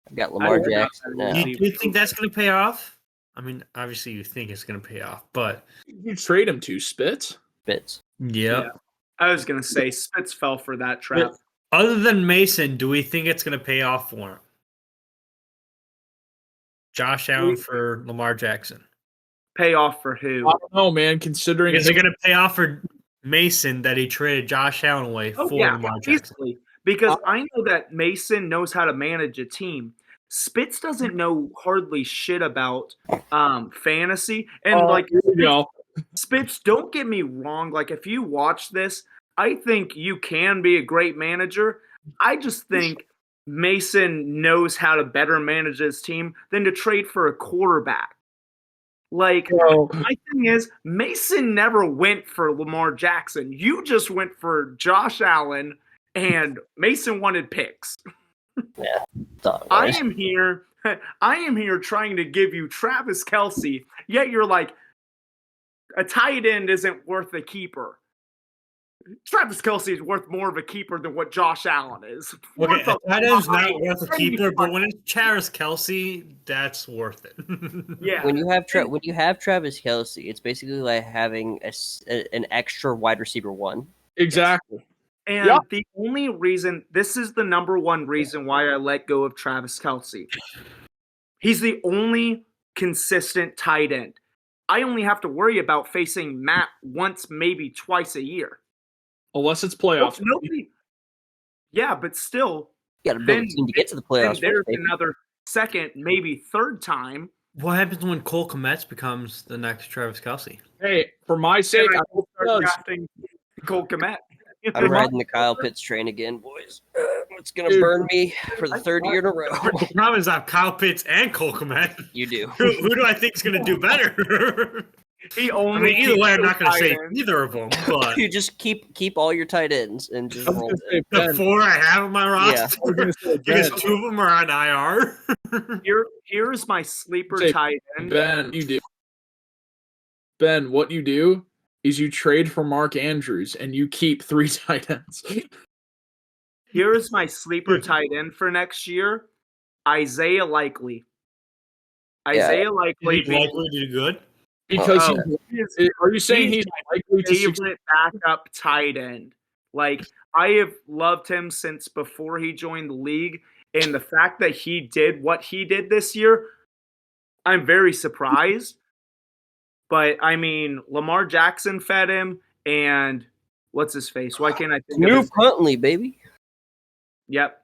I've got Lamar
I forgot
Jackson
that
now.
he-
Do you think that's going to pay off? I mean, obviously you think it's going to pay off, but
You trade him to Spitz?
Fits.
yeah.
I was gonna say Spitz fell for that trap.
Other than Mason, do we think it's going to pay off for him? Josh Allen for Lamar Jackson.
Pay off for who?
I don't know, man. Considering
Is it going to pay off for Mason that he traded Josh Allen away
Oh,
for
yeah,
Lamar Jackson?
easily. Because I know that Mason knows how to manage a team. Spitz doesn't know hardly shit about fantasy. And like
here we go.
Spitz, don't get me wrong. Like if you watch this, I think you can be a great manager. I just think Mason knows how to better manage his team than to trade for a quarterback. Like, my thing is, Mason never went for Lamar Jackson. You just went for Josh Allen, and Mason wanted picks.
Yeah.
I am here trying to give you Travis Kelce, yet you're like, a tight end isn't worth a keeper. Travis Kelce is worth more of a keeper than what Josh Allen is.
Okay, tight end's not worth a keeper, but when it's Travis Kelce, that's worth it.
Yeah.
When you have Travis Kelce, it's basically like having an extra wide receiver one.
Exactly.
And the only reason, this is the number one reason why I let go of Travis Kelce. He's the only consistent tight end. I only have to worry about facing Matt once, maybe twice a year.
Unless it's playoffs.
Yeah, but still.
You got to build a team to get to the playoffs.
There's another second, maybe third time.
What happens when Cole Kmet becomes the next Travis Kelce?
Hey, for my sake, I hope it does.
Drafting Cole Kmet.
I'm riding the Kyle Pitts train again, boys. It's going to burn me for the third year in a row.
The problem is I have Kyle Pitts and Cole Kmet.
You do.
Who do I think is going to do better? Either way, I'm not going to say either of them. But
You just keep all your tight ends and just roll.
The four I have on my roster, because two of them are on IR.
Here's my sleeper tight end.
Ben, what you do is you trade for Mark Andrews and you keep 3 tight ends.
Here's my sleeper tight end for next year, Isaiah Likely. Isaiah Likely
to do good.
Because are you saying he's likely to
favorite backup tight end? Like I have loved him since before he joined the league, and the fact that he did what he did this year, I'm very surprised. But I mean, Lamar Jackson fed him, and what's his face? Why can't I think of his
Huntley, baby.
Yep,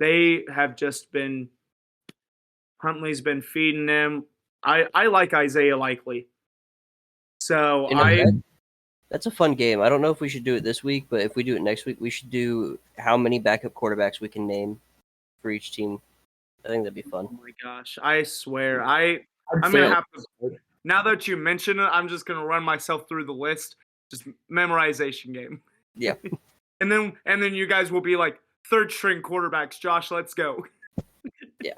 they have just been. Huntley's been feeding him. I like Isaiah Likely. So
that's a fun game. I don't know if we should do it this week, but if we do it next week, we should do how many backup quarterbacks we can name for each team. I think that'd be fun.
Oh my gosh, I swear, I'm gonna have to. Now that you mention it, I'm just gonna run myself through the list. Just memorization game.
Yeah.
and then you guys will be like third string quarterbacks. Josh, let's go.
Yeah.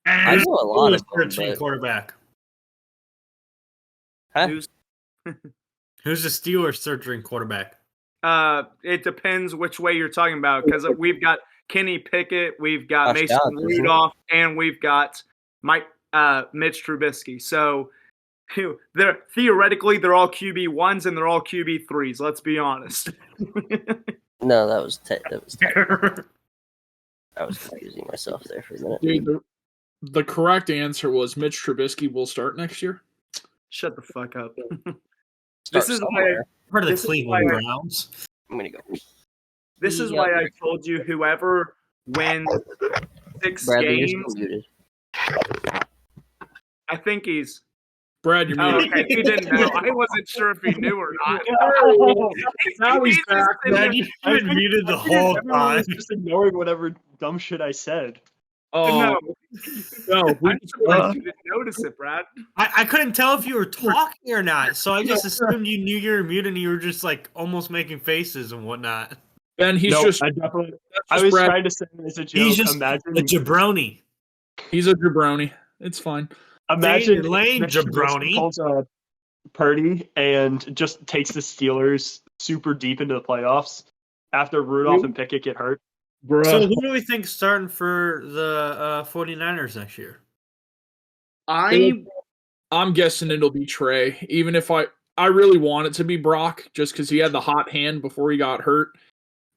I
know a lot of
third string quarterback.
Huh?
Who's the Steelers' third string quarterback?
It depends which way you're talking about, because we've got Kenny Pickett, we've got
Josh
Mason
Dobbs,
Rudolph, and we've got Mitch Trubisky. So they're theoretically they're all QB1s and they're all QB3s. Let's be honest.
No, that was I was confusing myself there for a minute.
Dude, the correct answer was Mitch Trubisky will start next year.
Shut the fuck up.
This is
part of the Cleveland Browns.
I'm gonna go.
This is why I told you whoever wins 6
Bradley,
games.
you're still muted.
I think he's.
Brad, you're
Oh,
muted.
okay. He didn't know. I wasn't sure if he knew or not.
Now he's back.
Man, you've been muted the whole
Everyone
time.
was just ignoring whatever dumb shit I said.
Oh, no.
I'm surprised you didn't notice it, Brad.
I couldn't tell if you were talking or not, so I just assumed you knew you were muted and you were just like almost making faces and whatnot.
Ben, he's
No,
just.
I was
Brad.
trying to say it as a joke.
He's just
imagine,
a jabroni.
He's a jabroni. It's fine.
imagine
David Lane
Mitch Trubisky
jabroni.
pulls a Purdy and just takes the Steelers super deep into the playoffs after Rudolph and Pickett get hurt.
So who do we think starting for the 49ers next year?
I'm
guessing it'll be Trey, even if I really want it to be Brock, just because he had the hot hand before he got hurt.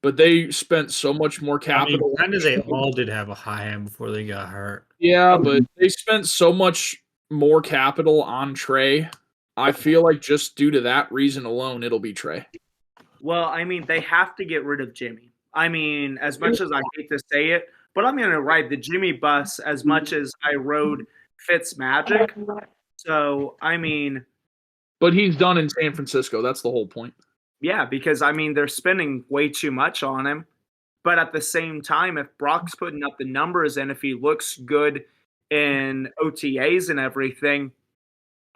But they spent so much more capital.
Kind of they all did have a high hand before they got hurt.
Yeah, but they spent so much more capital on Trey I feel like just due to that reason alone, it'll be Trey.
Well, I mean, they have to get rid of Jimmy. I mean, as much as I hate to say it, but I'm going to ride the Jimmy bus as much as I rode Fitzmagic. So, I mean,
But he's done in San Francisco. That's the whole point.
yeah, because I mean, they're spending way too much on him. But at the same time, if Brock's putting up the numbers and if he looks good in OTAs and everything,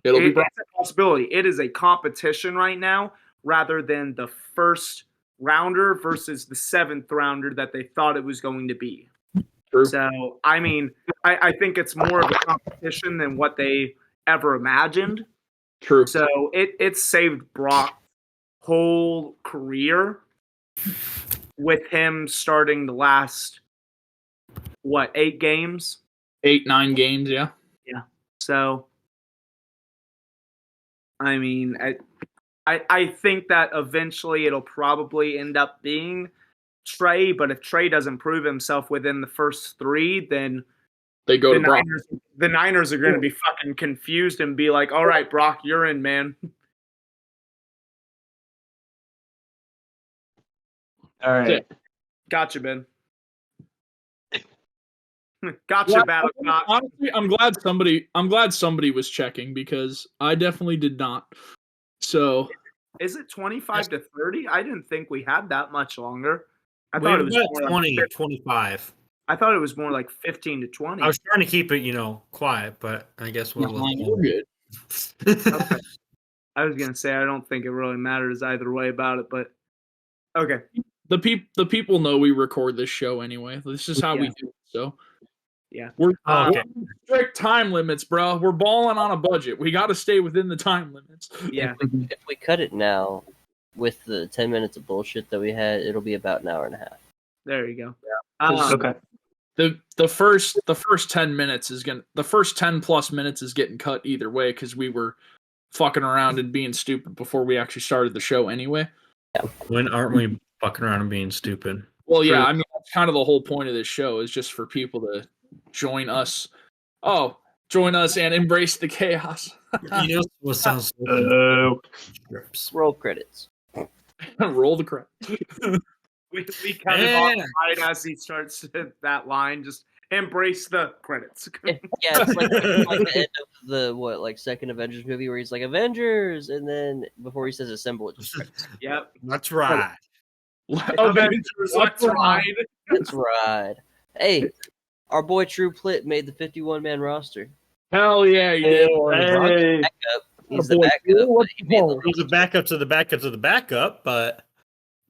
It'll be
it's a possibility. It is a competition right now rather than the first rounder versus the 7th rounder that they thought it was going to be.
True.
So, I mean, I think it's more of a competition than what they ever imagined.
True.
So it saved Brock's whole career with him starting the last, 8 games?
8-9 games, yeah.
Yeah. So, I mean, I think that eventually it'll probably end up being Trey, but if Trey doesn't prove himself within the first 3, then
They go to Brock.
the Niners are going to be fucking confused and be like, all right, Brock, you're in, man.
All right.
Gotcha, Ben. Gotcha, Battle Cock.
Honestly, I'm glad somebody was checking because I definitely did not. So
Is it 25 to 30? I didn't think we had that much longer. I
We
thought it was
got
more
20,
like
25.
I thought it was more like 15 to 20.
I was trying to keep it, quiet, but I guess we're
we're good.
Okay. I was gonna say I don't think it really matters either way about it, but okay.
The people know we record this show anyway. This is how we do it. So
Yeah.
we're
Okay.
strict time limits, bro. We're balling on a budget. We got to stay within the time limits.
Yeah.
If we cut it now, with the 10 minutes of bullshit that we had, it'll be about an hour and a half.
There you go.
Okay.
The first 10 minutes is the first 10 plus minutes is getting cut either way because we were fucking around and being stupid before we actually started the show anyway.
When aren't we fucking around and being stupid?
Well, yeah, I mean that's kind of the whole point of this show is just for people to join us. Oh, join us and embrace the chaos.
You know what sounds so
Roll credits.
Roll the credit.
We cut it off right as he starts that line. Just embrace the credits.
Yeah, it's like the end of the second Avengers movie where he's like Avengers, and then before he says assemble, it just credits.
Yep.
Let's ride.
Avengers, let's ride.
Let's ride. Hey, our boy True Plit made the 51-man roster.
Hell yeah, you did.
Hey.
He's the backup. But he made the
He's a backup to the backup to the backup, but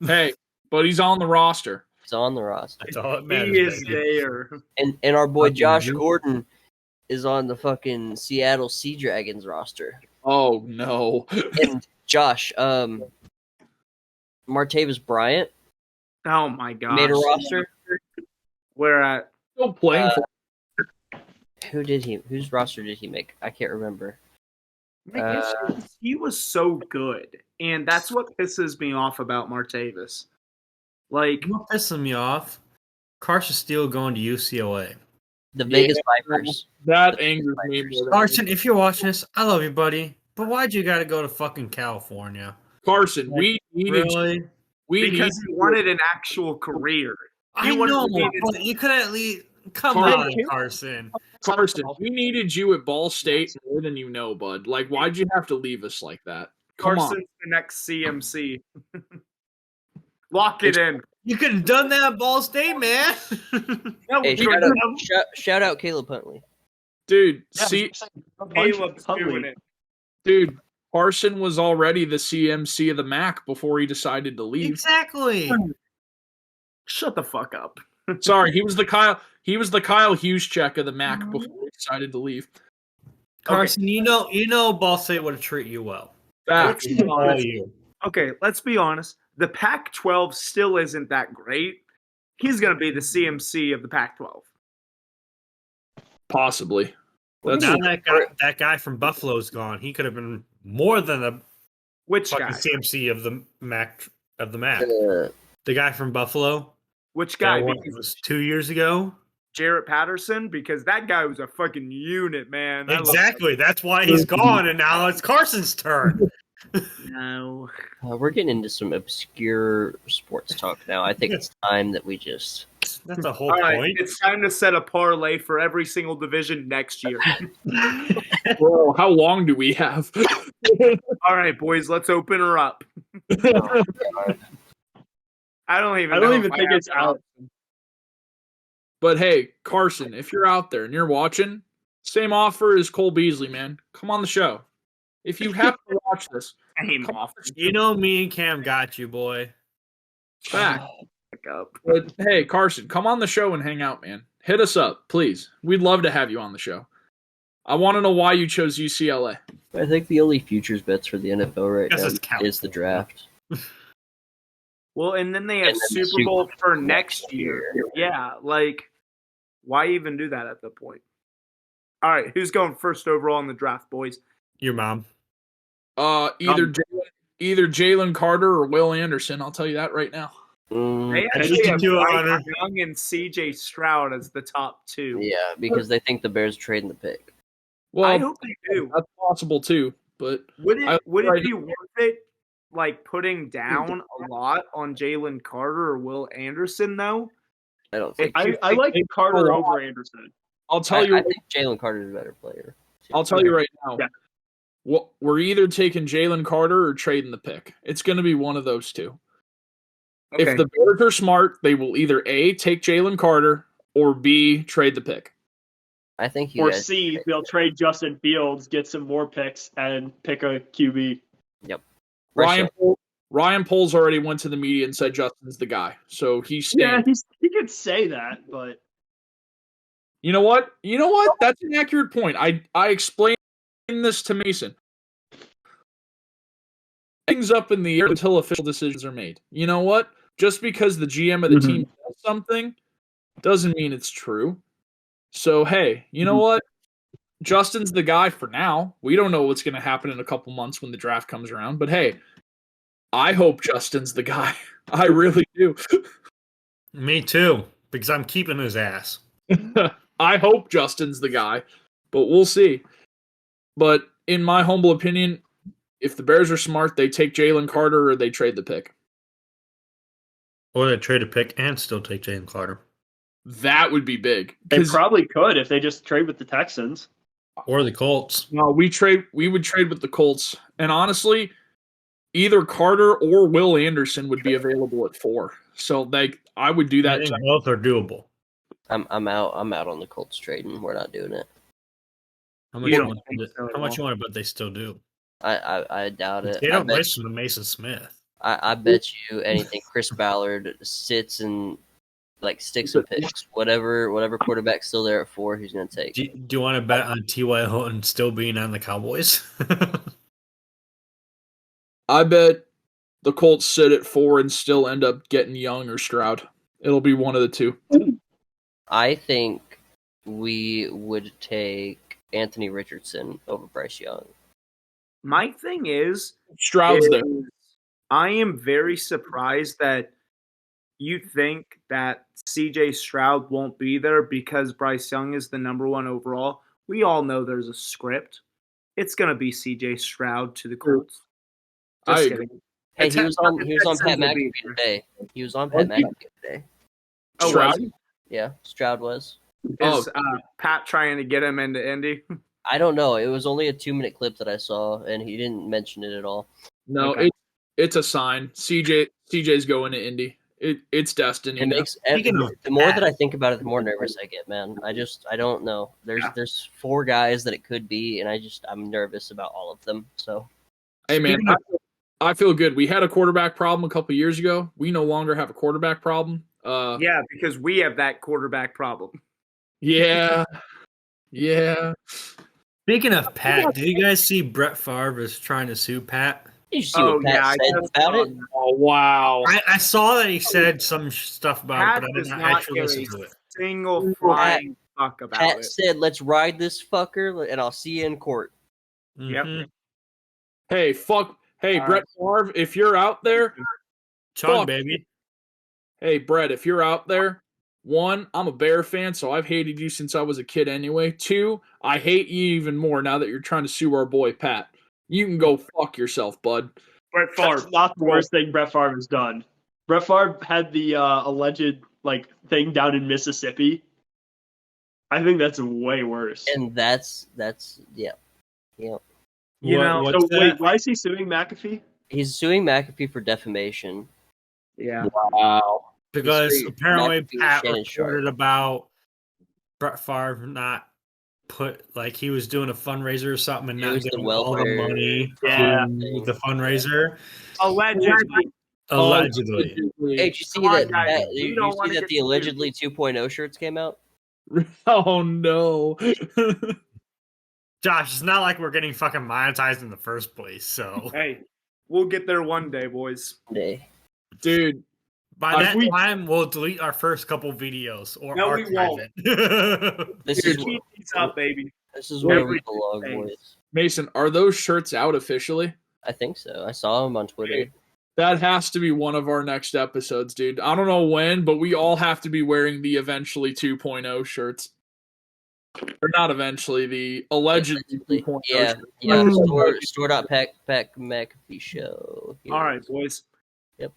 Hey, but he's on the roster.
He's on the roster.
that's all that
He
matters.
is
baby.
there.
And our boy
Fucking
Josh
you.
Gordon is on the fucking Seattle Sea Dragons roster.
Oh no.
And Josh, Martavis Bryant
Oh my gosh.
made a roster.
We're at
Still playing for
Whose roster did he make? I can't remember.
he was so good, and that's what pisses me off about Martavis. Like,
What pissing me off? Carson Steele going to UCLA.
The Vegas Vipers.
that angers me more than
Carson, if you're watching this, I love you, buddy. But why'd you got to go to fucking California?
Carson, we needed
Really?
because he wanted an actual career.
I
wanted
know,
to be in-
but you could at least come
Carson.
on, Carson.
Carson, we needed you at Ball State more than you know, bud. Like, why'd you have to leave us like that? Come
Carson's the next CMC. Lock it in.
You could have done that at Ball State, man.
No,
Hey,
we could've done-
shout out Caleb Huntley.
dude.
Yeah,
See,
Caleb's doing it.
dude, Carson was already the CMC of the MAC before he decided to leave.
Exactly.
Shut the fuck up.
Sorry, he was the Kyle Hughes check of the MAC before he decided to leave.
Carson, you know Ball State would have treated you well.
Facts.
Let's be
All
honest.
you.
Okay, let's be honest. The Pac-12 still isn't that great. He's going to be the CMC of the Pac-12.
Possibly. That's
Now that guy from Buffalo's gone. He could have been more than a
Which
fucking
guy?
CMC of the MAC.
Uh,
The guy from Buffalo.
Which guy?
That one
Because
was 2 years ago.
Jarrett Patterson, because that guy was a fucking unit, man. I love that
Exactly. That's why he's gone, and now it's Carson's turn.
No.
We're getting into some obscure sports talk now. I think it's time that we just.
That's the whole
All right,
point.
it's time to set a parlay for every single division next year.
Bro, how long do we have?
All right, boys, let's open her up.
Oh, God.
I don't even
I don't
know
even
if
think
have
it's
that
out.
option.
But hey, Carson, if you're out there and you're watching, same offer as Cole Beasley, man. Come on the show. If you happen to watch this,
Same
come on
off.
the
You know me and Cam got you, boy.
back.
Up.
But hey, Carson, come on the show and hang out, man. Hit us up, please. We'd love to have you on the show. I want to know why you chose UCLA.
I think the only futures bets for the NFL right
Guess
now
it's California.
is the draft.
Well, and then they have
And then the
Super Bowl for next
next
year.
year.
Yeah, like, why even do that at the point? All right, who's going first overall in the draft, boys?
Your mom.
Either Jalen Carter or Will Anderson. I'll tell you that right now.
They
I
actually
need
have
to do it,
Bryce
Hunter.
Young and C.J. Stroud as the top two.
Yeah, because they think the Bears trading the pick.
Well,
I hope they do.
that's possible too. But
Would it
right
be worth it, like putting down a lot on Jalen Carter or Will Anderson though?
I don't think.
I like Carter over Anderson.
I'll tell you.
I think Jalen Carter's a better player.
I'll tell you right now.
Yeah.
Well, we're either taking Jalen Carter or trading the pick. It's going to be one of those two.
Okay.
If the Bears are smart, they will either A, take Jalen Carter, or B, trade the pick.
I think you
Or
guys.
C, they'll trade Justin Fields, get some more picks, and pick a QB.
Ryan Poles already went to the media and said Justin's the guy. So he's
Yeah,
staying.
he could say that, but
You know what? That's an accurate point. I explained this to Mason. Things up in the air until official decisions are made. You know what? Just because the GM of the team does something doesn't mean it's true. So hey, you know what? Justin's the guy for now. We don't know what's going to happen in a couple months when the draft comes around, but hey, I hope Justin's the guy. I really do.
Me too, because I'm keeping his ass.
I hope Justin's the guy, but we'll see. But in my humble opinion, if the Bears are smart, they take Jalen Carter or they trade the pick.
Or they trade a pick and still take Jalen Carter.
That would be big.
they probably could if they just trade with the Texans.
Or the Colts.
No, we would trade with the Colts. And honestly, either Carter or Will Anderson would be available at 4. So I would do
I
that.
think both are doable.
I'm out on the Colts trading. We're not doing it.
How much
You
you
don't
want?
think so at
How much
all?
you want to bet they still do?
I doubt it.
They
I
don't
bet,
listen to Mason Smith.
I bet you anything Chris Ballard sits and sticks and picks. Whatever quarterback's still there at 4, he's gonna take.
Do you want to bet on T.Y. Hilton still being on the Cowboys?
I bet the Colts sit at 4 and still end up getting Young or Stroud. It'll be one of the two.
I think we would take Anthony Richardson over Bryce Young.
My thing is,
Stroud's there.
I am very surprised that you think that C.J. Stroud won't be there because Bryce Young is the number 1 overall. We all know there's a script. It's going to be C.J. Stroud to the Colts.
I
Just
agree.
kidding.
Hey,
It's
he was on
Texans
Pat
will be
McAfee
there.
today. He was on Pat McAfee today.
Oh,
Stroud?
was
Yeah, Stroud was.
Is Pat trying to get him into Indy?
I don't know. It was only a 2-minute clip that I saw, and he didn't mention it at all.
No,
Okay.
it's a sign. CJ's going to Indy. It's destiny.
It
now.
makes
Speaking of
the more
Pat-
that I think about it, the more nervous I get, man. I don't know. There's 4 guys that it could be, and I'm nervous about all of them. So
Hey man, I feel good. We had a quarterback problem a couple years ago. We no longer have a quarterback problem.
Yeah, because we have that quarterback problem.
Yeah.
Speaking of Pat, did you guys see Brett Favre is trying to sue Pat?
did you see what Pat
I
said
just
about
saw
it?
that.
Oh wow.
I saw that he said some stuff about
Pat
it, but I
does
did not
not
actually
give
listen
a
to it.
single flying fuck about
Pat
it.
said, "Let's ride this fucker, and I'll see you in court."
Yep.
Mhm.
Hey, fuck. Hey,
All
Brett Favre, if you're out there,
Chung,
Fuck.
baby.
hey Brett, if you're out there, 1, I'm a Bear fan, so I've hated you since I was a kid anyway. 2, I hate you even more now that you're trying to sue our boy Pat. You can go fuck yourself, bud.
Brett Favre.
That's not the worst thing Brett Favre has done. Brett Favre had the alleged thing down in Mississippi. I think that's way worse.
And that's yeah.
You know,
So wait, why is he suing McAfee?
He's suing McAfee for defamation.
yeah.
Wow.
Because
He's
apparently
McAfee,
Pat
Shannon Sharp.
reported about Brett Favre not he was doing a fundraiser or something and
It
not
was the
giving all the
welfare
money
Yeah.
to the fundraiser.
Allegedly.
Allegedly.
Hey, did you see
Come on,
that?
guys.
You
We don't
see
wanna
that
get
the allegedly 2.0 shirts came out?
Oh no.
Josh, it's not like we're getting fucking monetized in the first place, so
Hey, we'll get there one day, boys.
Day.
Dude,
by that time we'll delete our first couple videos or
No, we
archive
won't.
it.
This
Dude,
is
Keep these up, baby.
where we
Every
belong,
day.
boys.
Mason, are those shirts out officially?
I think so. I saw him on Twitter.
That has to be one of our next episodes, dude. I don't know when, but we all have to be wearing the eventually 2.0 shirts. Or not eventually, the allegedly 2.0
Yeah,
shirts.
yeah. Store.pack McAfee show. Here
All
it
right,
is.
boys.
Yep,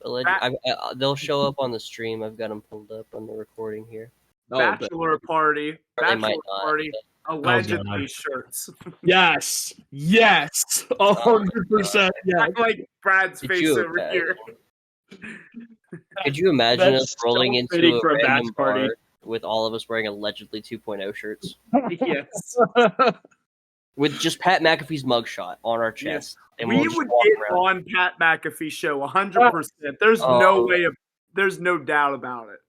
they'll show up on the stream. I've got them pulled up on the recording here.
Oh, but-
Bachelor party.
Or they might
Bachelor
not,
party.
but-
Allegedly
God.
shirts.
Yes, 100%. Yeah.
I like Brad's
Did
face
you
over
imagine?
here.
Could you imagine
That's
us rolling
so
into
fitting
a
for a
random
batch party.
bar with all of us wearing allegedly 2.0 shirts
Yes.
with just Pat McAfee's mugshot on our chest? And
We
we'll just
would
walk
get
around.
on Pat McAfee show 100%. There's no
Oh.
way of. There's no doubt about it.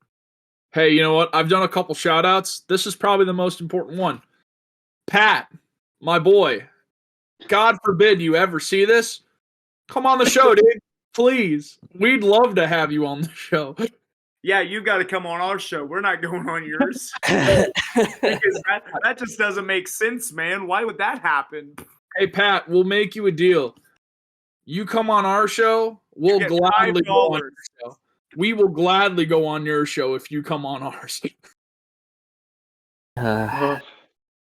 Hey, you know what? I've done a couple shout outs. This is probably the most important one. Pat, my boy, God forbid you ever see this. Come on the show, dude. Please. We'd love to have you on the show.
Yeah, you got to come on our show. We're not going on yours. Because that just doesn't make sense, man. Why would that happen?
Hey, Pat, we'll make you a deal. You come on our show, we'll
get
gladly go on
$5.
your show. We will gladly go on your show if you come on ours.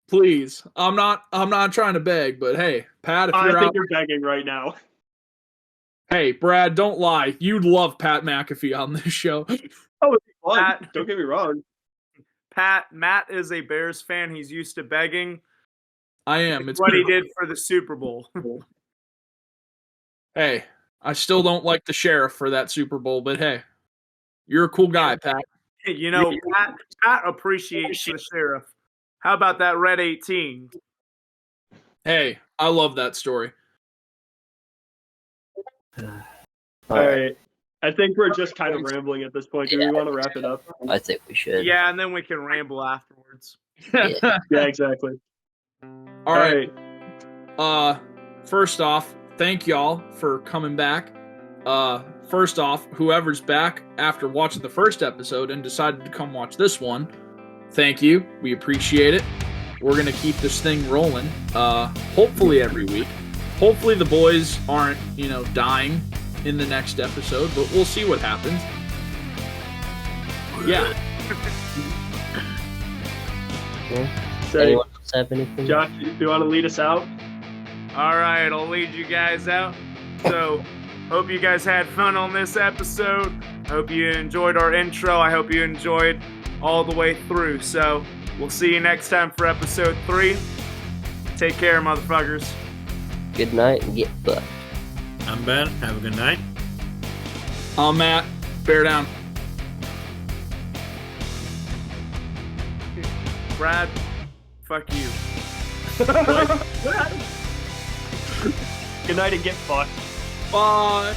Please. I'm not trying to beg, but hey, Pat, if
I
you're
think
out,
you're begging right now.
hey, Brad, don't lie. You'd love Pat McAfee on this show.
Fun.
Pat-
Don't get me wrong.
Matt is a Bears fan. He's used to begging.
I am.
It's what he did for the Super Bowl.
Hey, I still don't like the sheriff for that Super Bowl, but hey, you're a cool guy, Pat.
You know, Pat appreciates the sheriff. How about that red 18?
Hey, I love that story.
All right. I think we're just kind of rambling at this point. Do we want to wrap it up?
I think we should.
Yeah, and then we can ramble afterwards.
Yeah, exactly.
All right. First off, thank y'all for coming back. First off, whoever's back after watching the first episode and decided to come watch this one, thank you. We appreciate it. We're going to keep this thing rolling, hopefully every week. Hopefully the boys aren't, dying in the next episode, but we'll see what happens. Yeah.
So,
Anyone else have anything?
Josh, do you want to lead us out?
All right, I'll lead you guys out. So, hope you guys had fun on this episode. I hope you enjoyed our intro. I hope you enjoyed all the way through. So, we'll see you next time for episode 3. Take care, motherfuckers.
Good night and get fucked.
I'm Ben. Have a good night.
I'm Matt. Bear down.
Brad, fuck you.
Good night and get fucked.
Bye.